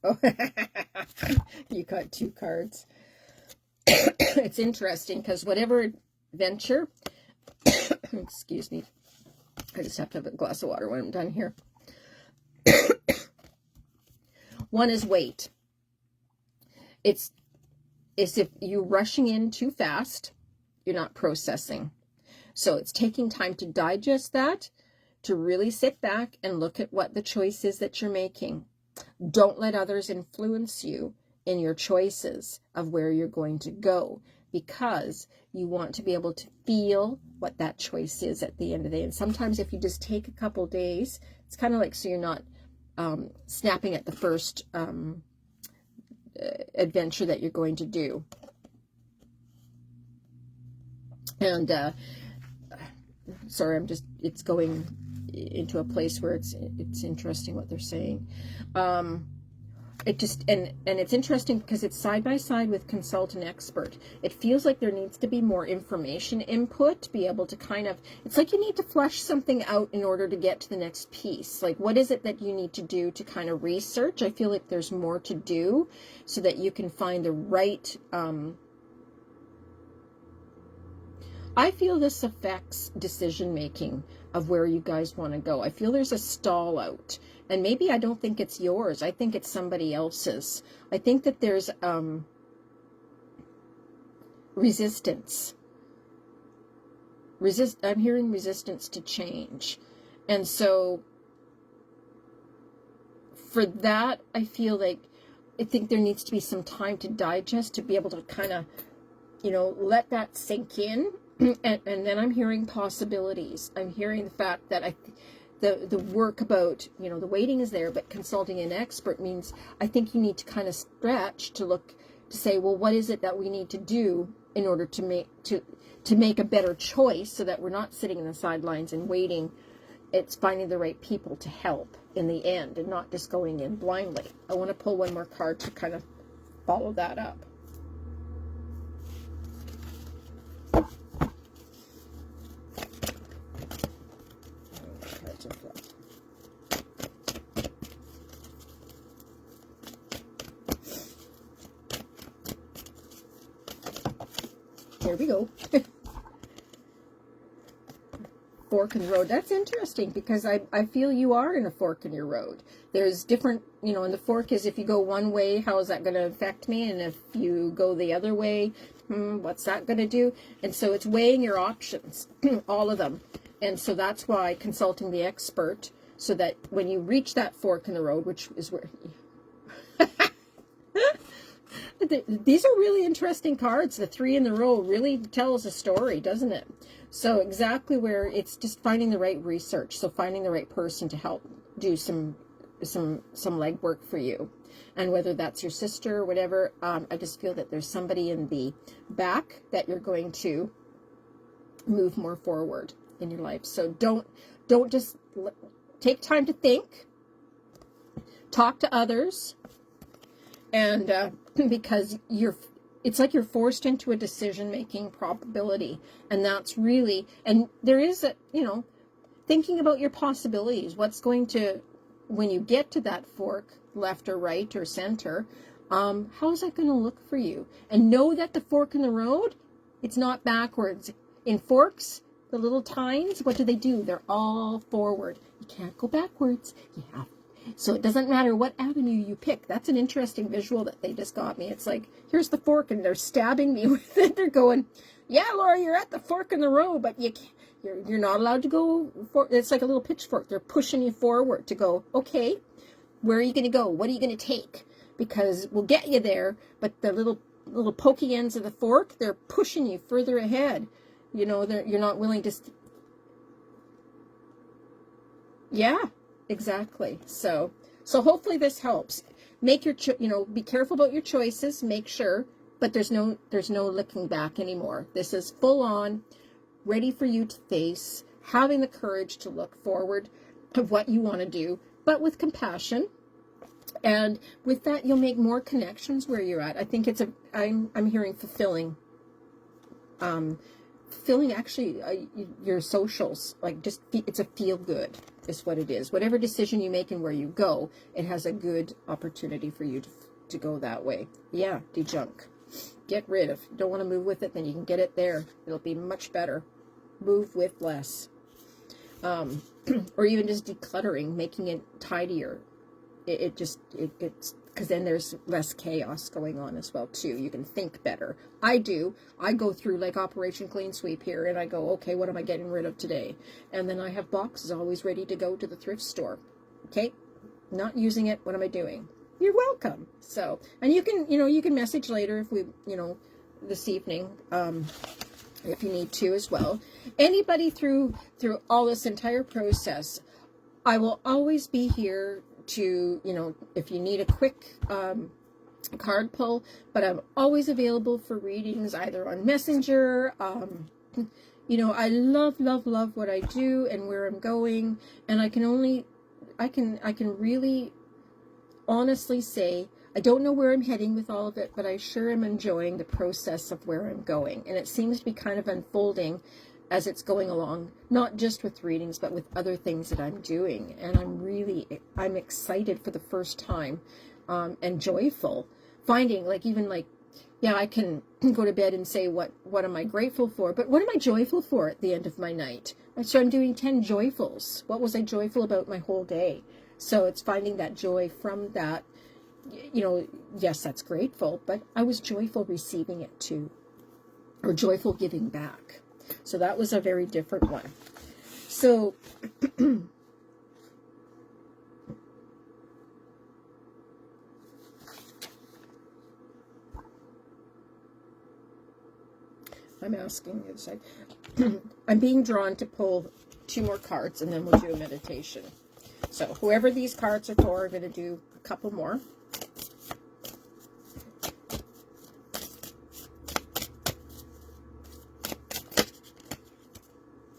Oh, you got 2 cards. It's interesting because whatever venture, excuse me, I just have to have a glass of water when I'm done here. One is wait. It's if you're rushing in too fast, you're not processing. So it's taking time to digest that, to really sit back and look at what the choice is that you're making. Don't let others influence you in your choices of where you're going to go, because you want to be able to feel what that choice is at the end of the day. And sometimes if you just take a couple days, it's kind of like, so you're not snapping at the first adventure that you're going to do. And sorry, it's going into a place where it's interesting what they're saying. It just, and it's interesting because it's side by side with consult an expert. It feels like there needs to be more information input to be able to kind of, it's like you need to flesh something out in order to get to the next piece. Like, what is it that you need to do to kind of research? I feel like there's more to do so that you can find the right, I feel this affects decision making of where you guys want to go. I feel there's a stall out. And maybe I don't think it's yours. I think it's somebody else's. I think that there's resistance. I'm hearing resistance to change. And so for that, I feel like, I think there needs to be some time to digest, to be able to kind of, let that sink in. And then I'm hearing possibilities. I'm hearing the fact that the work about, the waiting is there, but consulting an expert means I think you need to kind of stretch to look to say, well, what is it that we need to do in order to make a better choice, so that we're not sitting in the sidelines and waiting. It's finding the right people to help in the end and not just going in blindly. I want to pull one more card to kind of follow that up. There we go. Fork in the road. That's interesting, because I feel you are in a fork in your road. There's different, and the fork is, if you go one way, how is that going to affect me? And if you go the other way, what's that going to do? And so it's weighing your options, all of them. And so that's why consulting the expert, so that when you reach that fork in the road, which is where... These are really interesting cards. The 3 in the row really tells a story, doesn't it? So exactly where it's just finding the right research. So finding the right person to help do some legwork for you. And whether that's your sister or whatever, I just feel that there's somebody in the back that you're going to move more forward in your life. So don't just take time to think. Talk to others. And because it's like you're forced into a decision-making probability. And that's really, and there is thinking about your possibilities. What's going to, when you get to that fork, left or right or center, how is that going to look for you? And know that the fork in the road, it's not backwards. In forks, the little tines, what do? They're all forward. You can't go backwards. You have. So it doesn't matter what avenue you pick. That's an interesting visual that they just got me. It's like, here's the fork, and they're stabbing me with it. They're going, yeah, Laura, you're at the fork in the road, but you're not allowed to go for. It's like a little pitchfork. They're pushing you forward to go, okay, where are you going to go? What are you going to take? Because we'll get you there, but the little pokey ends of the fork, they're pushing you further ahead. You're not willing to. Yeah. Exactly. So hopefully this helps. Make your, be careful about your choices. Make sure, but there's no looking back anymore. This is full on, ready for you to face, having the courage to look forward to what you want to do, but with compassion. And with that, you'll make more connections where you're at. I think I'm hearing fulfilling. Fulfilling actually your socials, like just it's a feel good is what it is. Whatever decision you make and where you go, it has a good opportunity for you to go that way. Yeah, dejunk. Get rid of. Don't want to move with it, then you can get it there. It'll be much better. Move with less. Or even just decluttering, making it tidier. it's because then there's less chaos going on as well too. You can think better. I go through like Operation Clean Sweep here, and I go, okay, what am I getting rid of today? And then I have boxes always ready to go to the thrift store. Okay, not using it, what am I doing? You're welcome. So, and you can message later if we, this evening, if you need to as well. Anybody through all this entire process, I will always be here to, if you need a quick card pull, but I'm always available for readings either on Messenger. I love what I do and where I'm going, and I can really honestly say I don't know where I'm heading with all of it, but I sure am enjoying the process of where I'm going, and it seems to be kind of unfolding as it's going along, not just with readings, but with other things that I'm doing. And I'm excited for the first time, and joyful, finding I can go to bed and say, what am I grateful for? But what am I joyful for at the end of my night? So I'm doing 10 joyfuls. What was I joyful about my whole day? So it's finding that joy from that, yes, that's grateful, but I was joyful receiving it too, or joyful giving back. So that was a very different one. So I'm asking the other side. I'm being drawn to pull 2 more cards, and then we'll do a meditation. So whoever these cards are for, I'm going to do a couple more.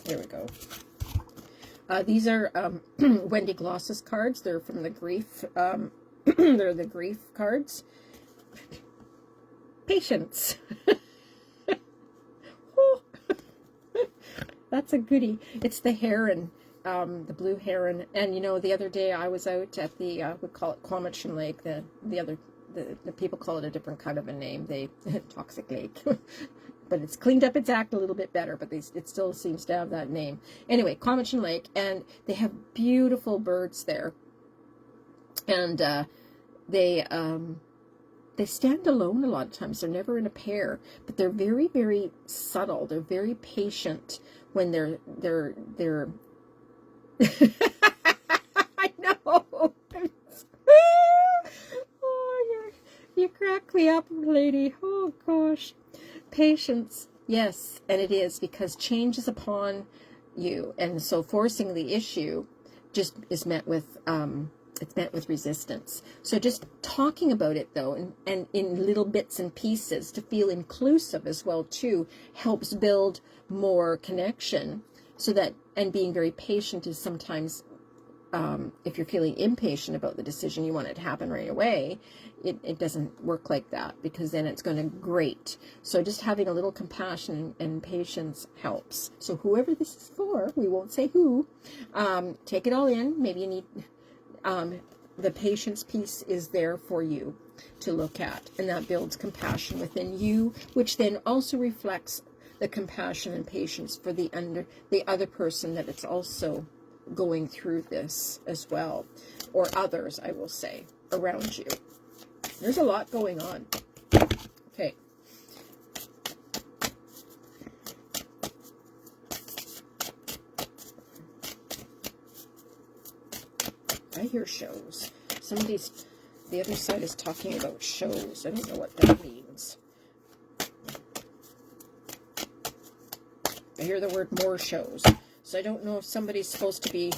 There we go. These are Wendy Gloss's cards. They're from the grief. They're the grief cards. Patience. Oh, that's a goodie. It's the heron, the blue heron. And the other day I was out at the we call it Quamachin Lake. The people call it a different kind of a name. Toxic Lake. But it's cleaned up its act a little bit better, but it still seems to have that name. Anyway, Quamachin Lake, and they have beautiful birds there. And they stand alone a lot of times. They're never in a pair, but they're very, very subtle. They're very patient when they're I know. Oh, you crack me up, lady. Oh gosh. Patience, yes, and it is, because change is upon you, and so forcing the issue just is met with resistance. So just talking about it though, and in little bits and pieces to feel inclusive as well too, helps build more connection. So that, and being very patient is sometimes, if you're feeling impatient about the decision, you want it to happen right away, it doesn't work like that, because then it's going to grate. So just having a little compassion and patience helps. So whoever this is for, we won't say who, take it all in. Maybe you need, the patience piece is there for you to look at, and that builds compassion within you, which then also reflects the compassion and patience for the other person that it's also going through this as well, or others, I will say, around you. There's a lot going on. Okay. I hear shows. The other side is talking about shows. I don't know what that means. I hear the word more shows. So I don't know if somebody's supposed to be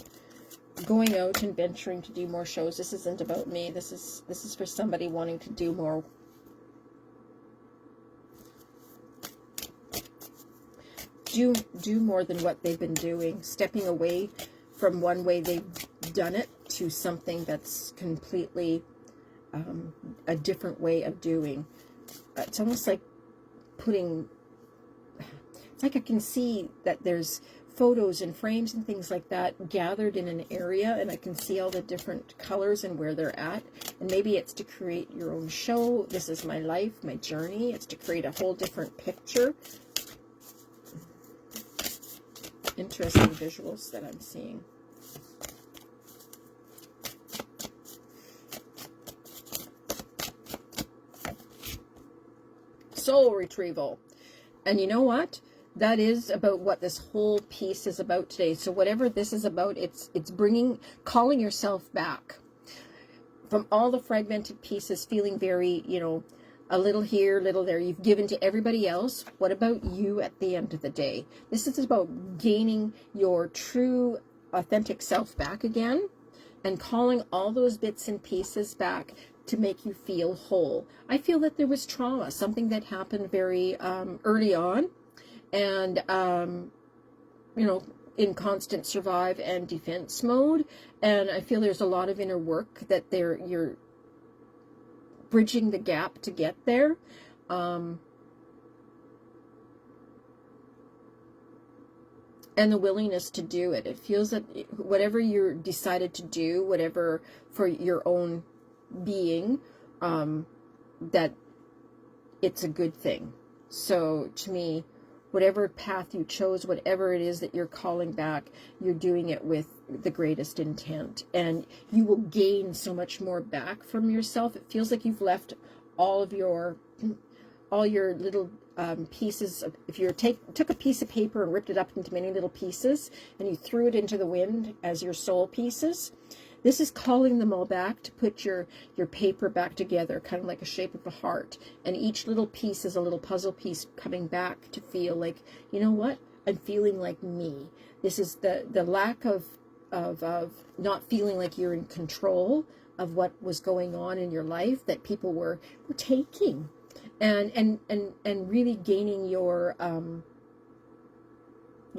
going out and venturing to do more shows. This isn't about me. This is for somebody wanting to do more. Do more than what they've been doing. Stepping away from one way they've done it to something that's completely a different way of doing. It's almost like it's like I can see that there's photos and frames and things like that gathered in an area, and I can see all the different colors and where they're at, and maybe it's to create your own show. This is my life, my journey. It's to create a whole different picture. Interesting visuals that I'm seeing. soul retrieval. And you know what? That is about what this whole piece is about today. So whatever this is about, it's calling yourself back from all the fragmented pieces, feeling very, a little here, a little there. You've given to everybody else. What about you at the end of the day? This is about gaining your true, authentic self back again and calling all those bits and pieces back to make you feel whole. I feel that there was trauma, something that happened very early on, and, in constant survive and defense mode. And I feel there's a lot of inner work that you're bridging the gap to get there. And the willingness to do it. It feels that whatever you decided to do, whatever for your own being, that it's a good thing. So to me, whatever path you chose, whatever it is that you're calling back, you're doing it with the greatest intent, and you will gain so much more back from yourself. It feels like you've left all your little pieces of, if you took a piece of paper and ripped it up into many little pieces and you threw it into the wind as your soul pieces, this is calling them all back to put your paper back together, kind of like a shape of a heart. And each little piece is a little puzzle piece coming back to feel like, you know what? I'm feeling like me. This is the lack of not feeling like you're in control of what was going on in your life that people were taking, and really gaining your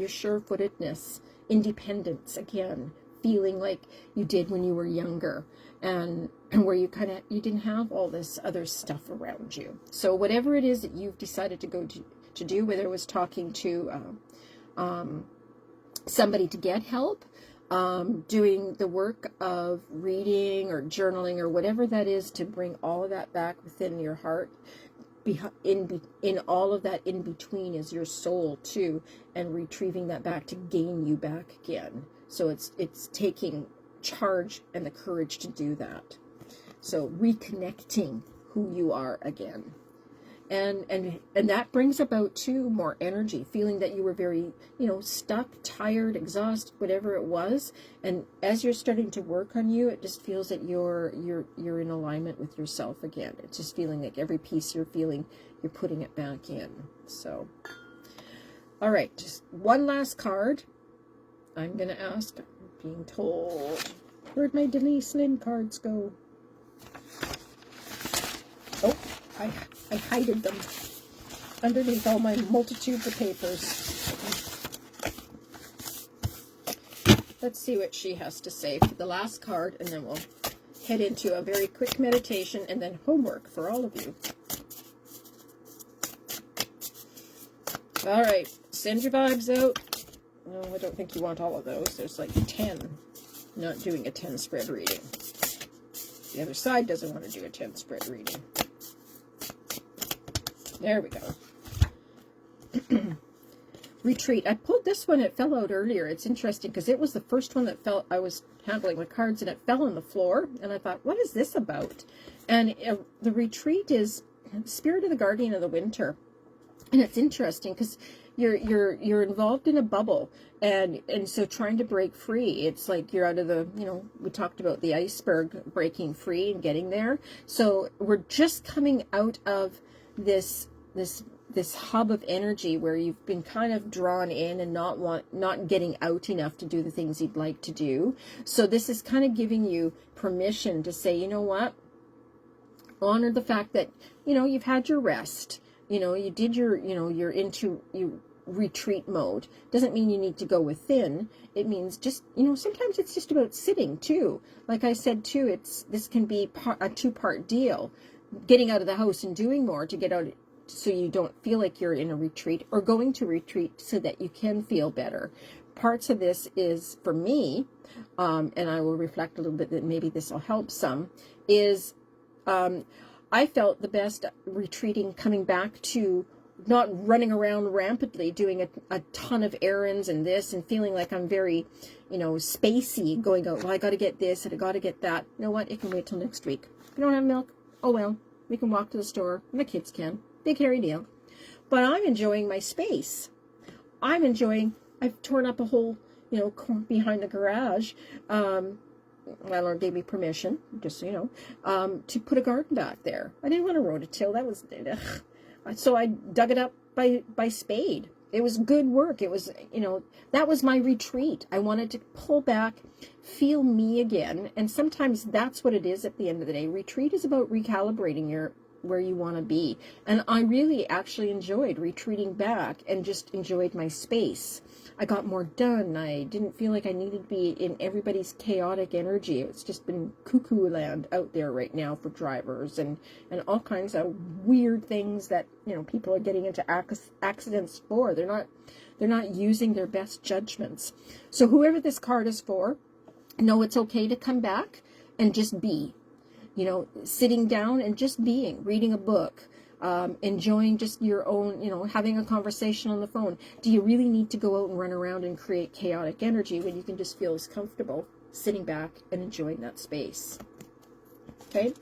sure-footedness, independence again, feeling like you did when you were younger, and where you didn't have all this other stuff around you. So whatever it is that you've decided to go to do, whether it was talking to somebody to get help, doing the work of reading or journaling or whatever that is, to bring all of that back within your heart, in all of that in between is your soul too, and retrieving that back to gain you back again. So it's taking charge and the courage to do that. So reconnecting who you are again. And that brings about too more energy, feeling that you were very, stuck, tired, exhausted, whatever it was. And as you're starting to work on you, it just feels that you're in alignment with yourself again. It's just feeling like every piece you're feeling, you're putting it back in. So, all right, just one last card. I'm going to ask, I'm being told, where'd my Denise Lynn cards go? Oh, I hided them underneath all my multitudes of papers. Let's see what she has to say for the last card, and then we'll head into a very quick meditation and then homework for all of you. All right, send your vibes out. No, I don't think you want all of those. There's like 10. I'm not doing a 10 spread reading. The other side doesn't want to do a 10 spread reading. There we go. Retreat. I pulled this one. It fell out earlier. It's interesting because it was the first one that fell. I was handling my cards and it fell on the floor. And I thought, what is this about? And the retreat is Spirit of the Guardian of the Winter. And it's interesting because you're involved in a bubble, and so trying to break free, it's like you're out of the, we talked about the iceberg breaking free and getting there. So we're just coming out of this hub of energy where you've been kind of drawn in and not getting out enough to do the things you'd like to do. So this is kind of giving you permission to say, you know what, honor the fact that, you've had your rest. You did you're into retreat mode. Doesn't mean you need to go within. It means just, sometimes it's just about sitting too. Like I said too, this can be a two-part deal. Getting out of the house and doing more to get out so you don't feel like you're in a retreat, or going to retreat so that you can feel better. Parts of this is, for me, and I will reflect a little bit that maybe this will help some, is I felt the best retreating, coming back to not running around rampantly, doing a ton of errands and this, and feeling like I'm very, spacey, going out, well, I got to get this and I got to get that. You know what? It can wait till next week. If you don't have milk, oh well, we can walk to the store, and the kids can. big hairy deal. But I'm enjoying my space. I've torn up a whole, behind the garage. Landlord gave me permission, just so you know, to put a garden back there. I didn't want to rototill. That was, so I dug it up by spade. It was good work. It was, that was my retreat. I wanted to pull back, feel me again. And sometimes that's what it is at the end of the day. Retreat is about recalibrating where you want to be. And I really actually enjoyed retreating back and just enjoyed my space. I got more done. I didn't feel like I needed to be in everybody's chaotic energy. It's just been cuckoo land out there right now for drivers and all kinds of weird things that, people are getting into accidents for. They're not using their best judgments. So whoever this card is for, know it's okay to come back and just be. Sitting down and just being, reading a book, enjoying just your own, having a conversation on the phone. Do you really need to go out and run around and create chaotic energy when you can just feel as comfortable sitting back and enjoying that space? Okay.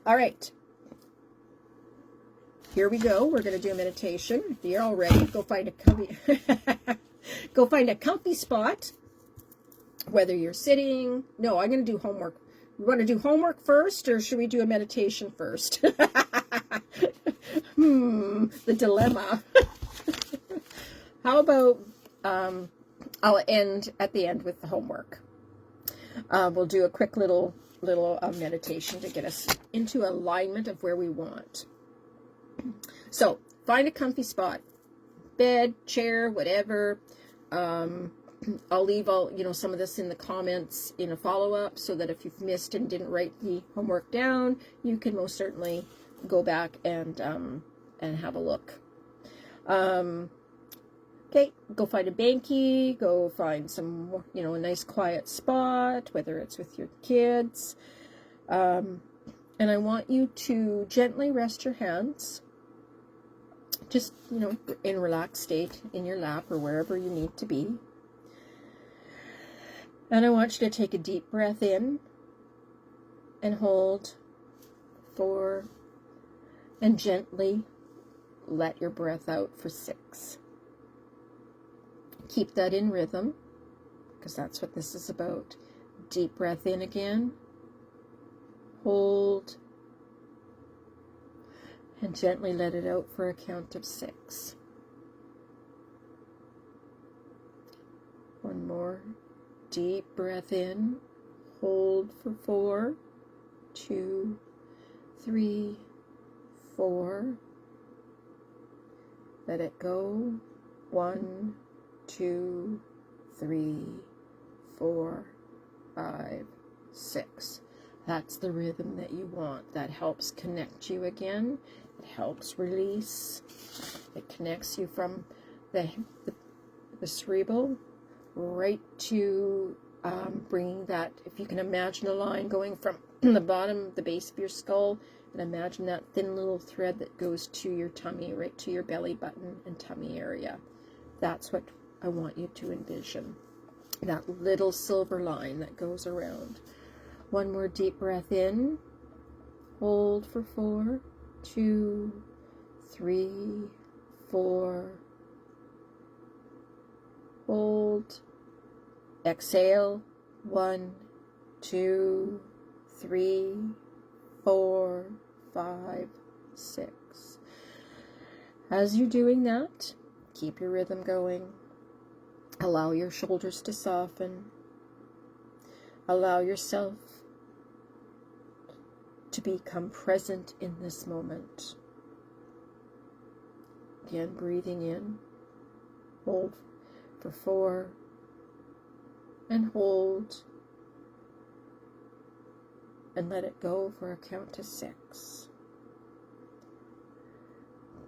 All right. Here we go. We're going to do a meditation. If you're all ready, go find a comfy spot. Whether you're sitting, no, I'm going to do homework. You want to do homework first, or should we do a meditation first? The dilemma. How about I'll end at the end with the homework. We'll do a quick little meditation to get us into alignment of where we want. So find a comfy spot, bed, chair, whatever. I'll leave some of this in the comments in a follow-up so that if you've missed and didn't write the homework down, you can most certainly go back and have a look. Okay, go find a banky, go find some, a nice quiet spot, whether it's with your kids. And I want you to gently rest your hands, just, in relaxed state in your lap or wherever you need to be. And I want you to take a deep breath in and hold 4, and gently let your breath out for 6. Keep that in rhythm, because that's what this is about. Deep breath in again, hold, and gently let it out for a count of 6. One more. Deep breath in, hold for 4, 2, 3, 4. Let it go. 1, 2, 3, 4, 5, 6. That's the rhythm that you want. That helps connect you again. It helps release. It connects you from the cerebral right to bringing that, if you can imagine a line going from the bottom, the base of your skull, and imagine that thin little thread that goes to your tummy, right to your belly button and tummy area. That's what I want you to envision. That little silver line that goes around. One more deep breath in. Hold for 4, 2, 3, 4. Hold. Exhale. 1, 2, 3, 4, 5, 6. As you're doing that, keep your rhythm going. Allow your shoulders to soften. Allow yourself to become present in this moment. Again, breathing in. Hold for 4. And hold. And let it go for a count to 6.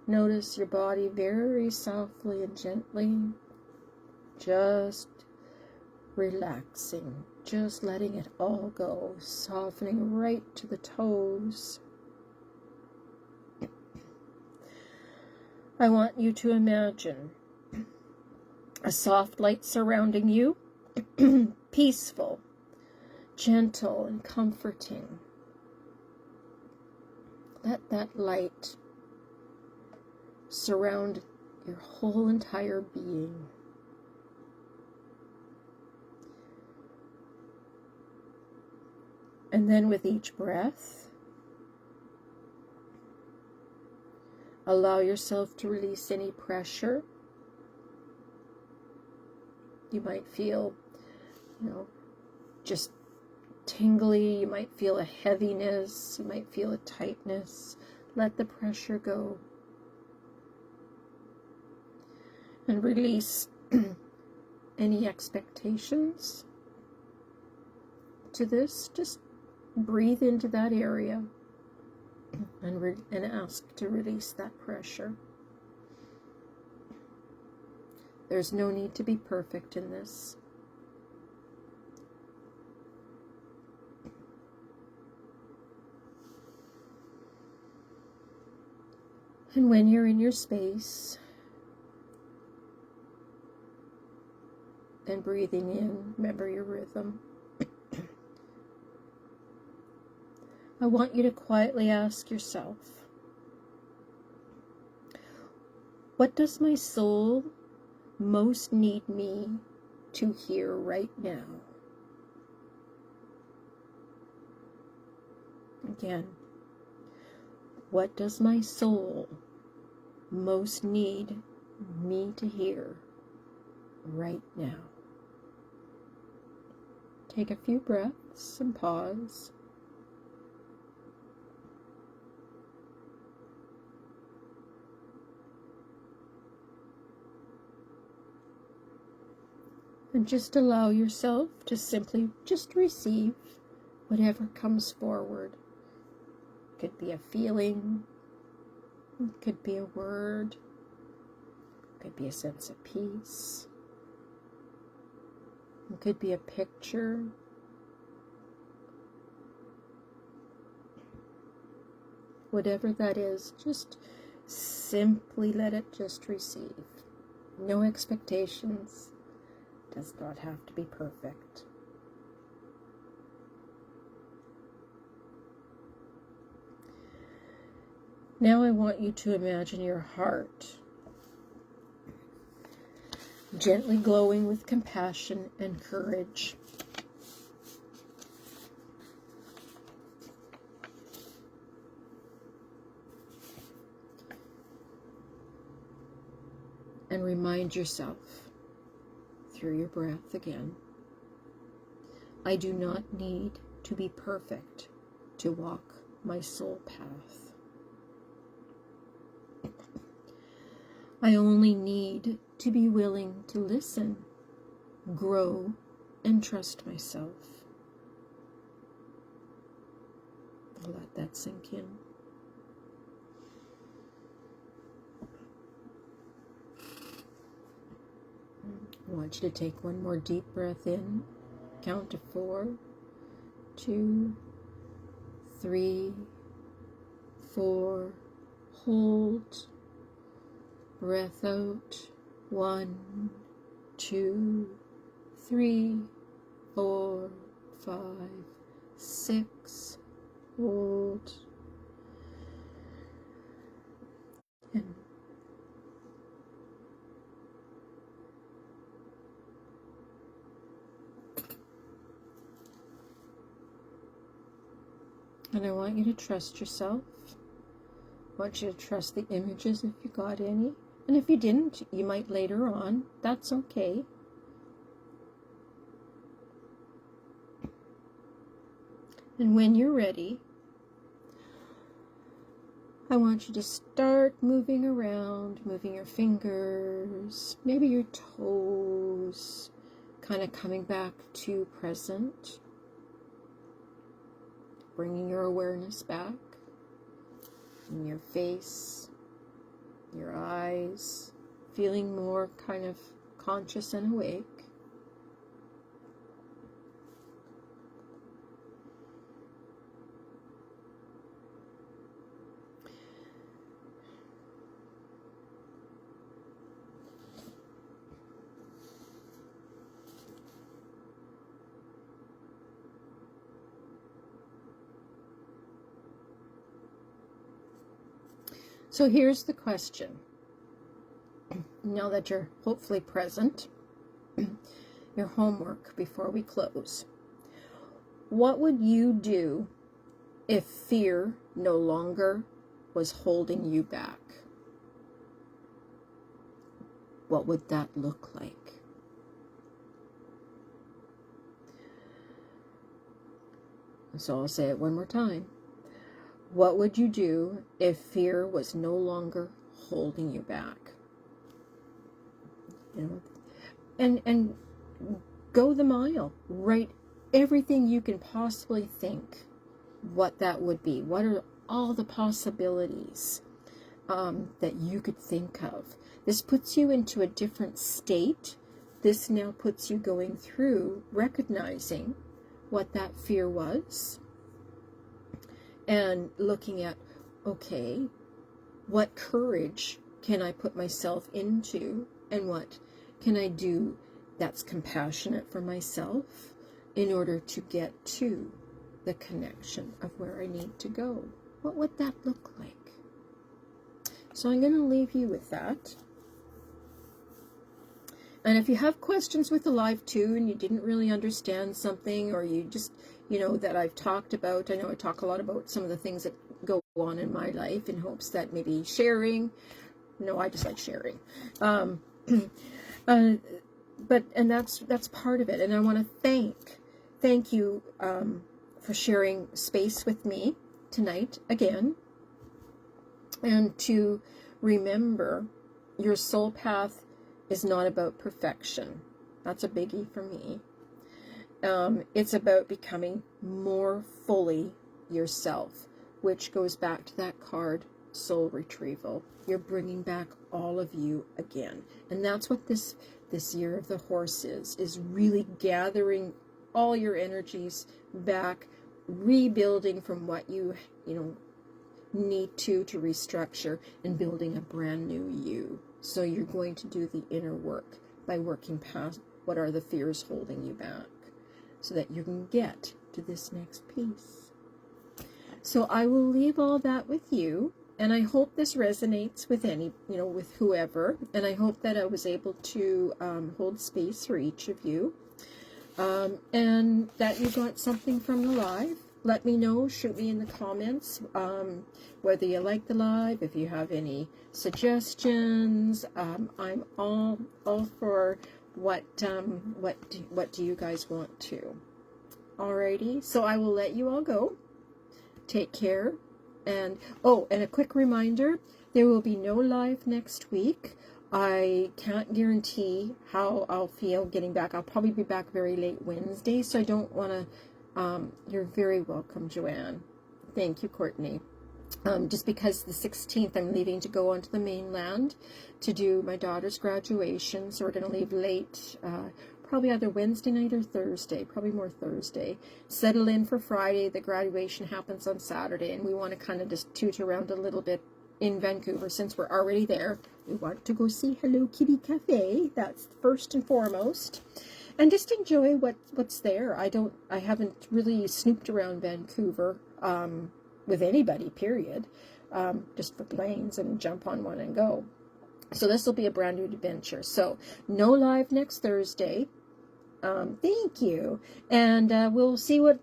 Notice your body very softly and gently, just relaxing, just letting it all go, softening right to the toes. I want you to imagine a soft light surrounding you, peaceful, gentle, and comforting. Let that light surround your whole entire being. And then with each breath, allow yourself to release any pressure. You might feel, just tingly. You might feel a heaviness. You might feel a tightness. Let the pressure go. And release any expectations to this. Just breathe into that area and ask to release that pressure. There's no need to be perfect in this. And when you're in your space and breathing in, remember your rhythm. I want you to quietly ask yourself, what does my soul most need me to hear right now? Again, what does my soul most need me to hear right now? Take a few breaths and pause. And just allow yourself to simply just receive whatever comes forward. It could be a feeling, it could be a word, it could be a sense of peace, it could be a picture. Whatever that is, just simply let it just receive. No expectations. Does not have to be perfect. Now I want you to imagine your heart gently glowing with compassion and courage. And remind yourself through your breath again, I do not need to be perfect to walk my soul path. I only need to be willing to listen, grow, and trust myself. I'll let that sink in. I want you to take one more deep breath in. Count to 4, 2, 3, 4. Hold. Breath out. 1, 2, 3, 4, 5, 6. Hold. And I want you to trust yourself. I want you to trust the images if you got any. And if you didn't, you might later on. That's okay. And when you're ready, I want you to start moving around, moving your fingers, maybe your toes, kind of coming back to present. Bringing your awareness back in your face, your eyes, feeling more kind of conscious and awake. So here's the question. Now that you're hopefully present, your homework before we close. What would you do if fear no longer was holding you back? What would that look like? So I'll say it one more time. What would you do if fear was no longer holding you back? You know, and go the mile. Write everything you can possibly think what that would be. What are all the possibilities that you could think of? This puts you into a different state. This now puts you going through recognizing what that fear was and looking at, okay, what courage can I put myself into, and what can I do that's compassionate for myself in order to get to the connection of where I need to go? What would that look like? So I'm going to leave you with that. And if you have questions with the live too, and you didn't really understand something, or you just, you know, that I've talked about, I know I talk a lot about some of the things that go on in my life in hopes that maybe sharing, no, I just like sharing. But that's part of it. And I want to thank you for sharing space with me tonight again, and to remember your soul path is not about perfection. That's a biggie for me. It's about becoming more fully yourself, which goes back to that card, soul retrieval. You're bringing back all of you again. And that's what this year of the horse is really gathering all your energies back, rebuilding from what you need to restructure, and building a brand new you. So you're going to do the inner work by working past what are the fears holding you back, so that you can get to this next piece. So I will leave all that with you, and I hope this resonates with with whoever, and I hope that I was able to hold space for each of you, and that you got something from the live. Let me know, shoot me in the comments, whether you like the live, if you have any suggestions. I'm all for what do you guys want to. Alrighty, so I will let you all go. Take care. And and a quick reminder, there will be no live next week. I can't guarantee how I'll feel getting back. I'll probably be back very late Wednesday, so I don't want to. You're very welcome, Joanne. Thank you, Courtney. Just because the 16th I'm leaving to go onto the mainland to do my daughter's graduation, so we're going to leave late, probably either Wednesday night or Thursday, probably more Thursday. Settle in for Friday. The graduation happens on Saturday, and we want to kind of just toot around a little bit in Vancouver since we're already there. We want to go see Hello Kitty Cafe. That's first and foremost. And just enjoy what's there. I haven't really snooped around Vancouver with anybody, period. Just for planes and jump on one and go. So this will be a brand new adventure. So no live next Thursday. Thank you. And we'll see what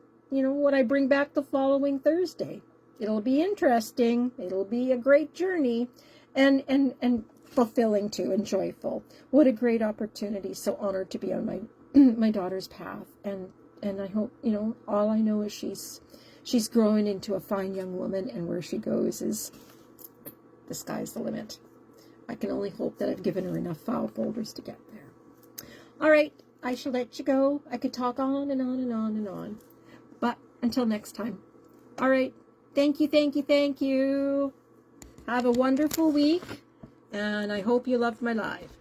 I bring back the following Thursday. It'll be interesting. It'll be a great journey. And fulfilling too, and joyful. What a great opportunity. So honored to be on my daughter's path, and I hope, all I know is she's growing into a fine young woman, and where she goes is the sky's the limit. I can only hope that I've given her enough file folders to get there. All right, I shall let you go. I could talk on and on and on and on, but until next time. All right, thank you. Have a wonderful week, and I hope you loved my live.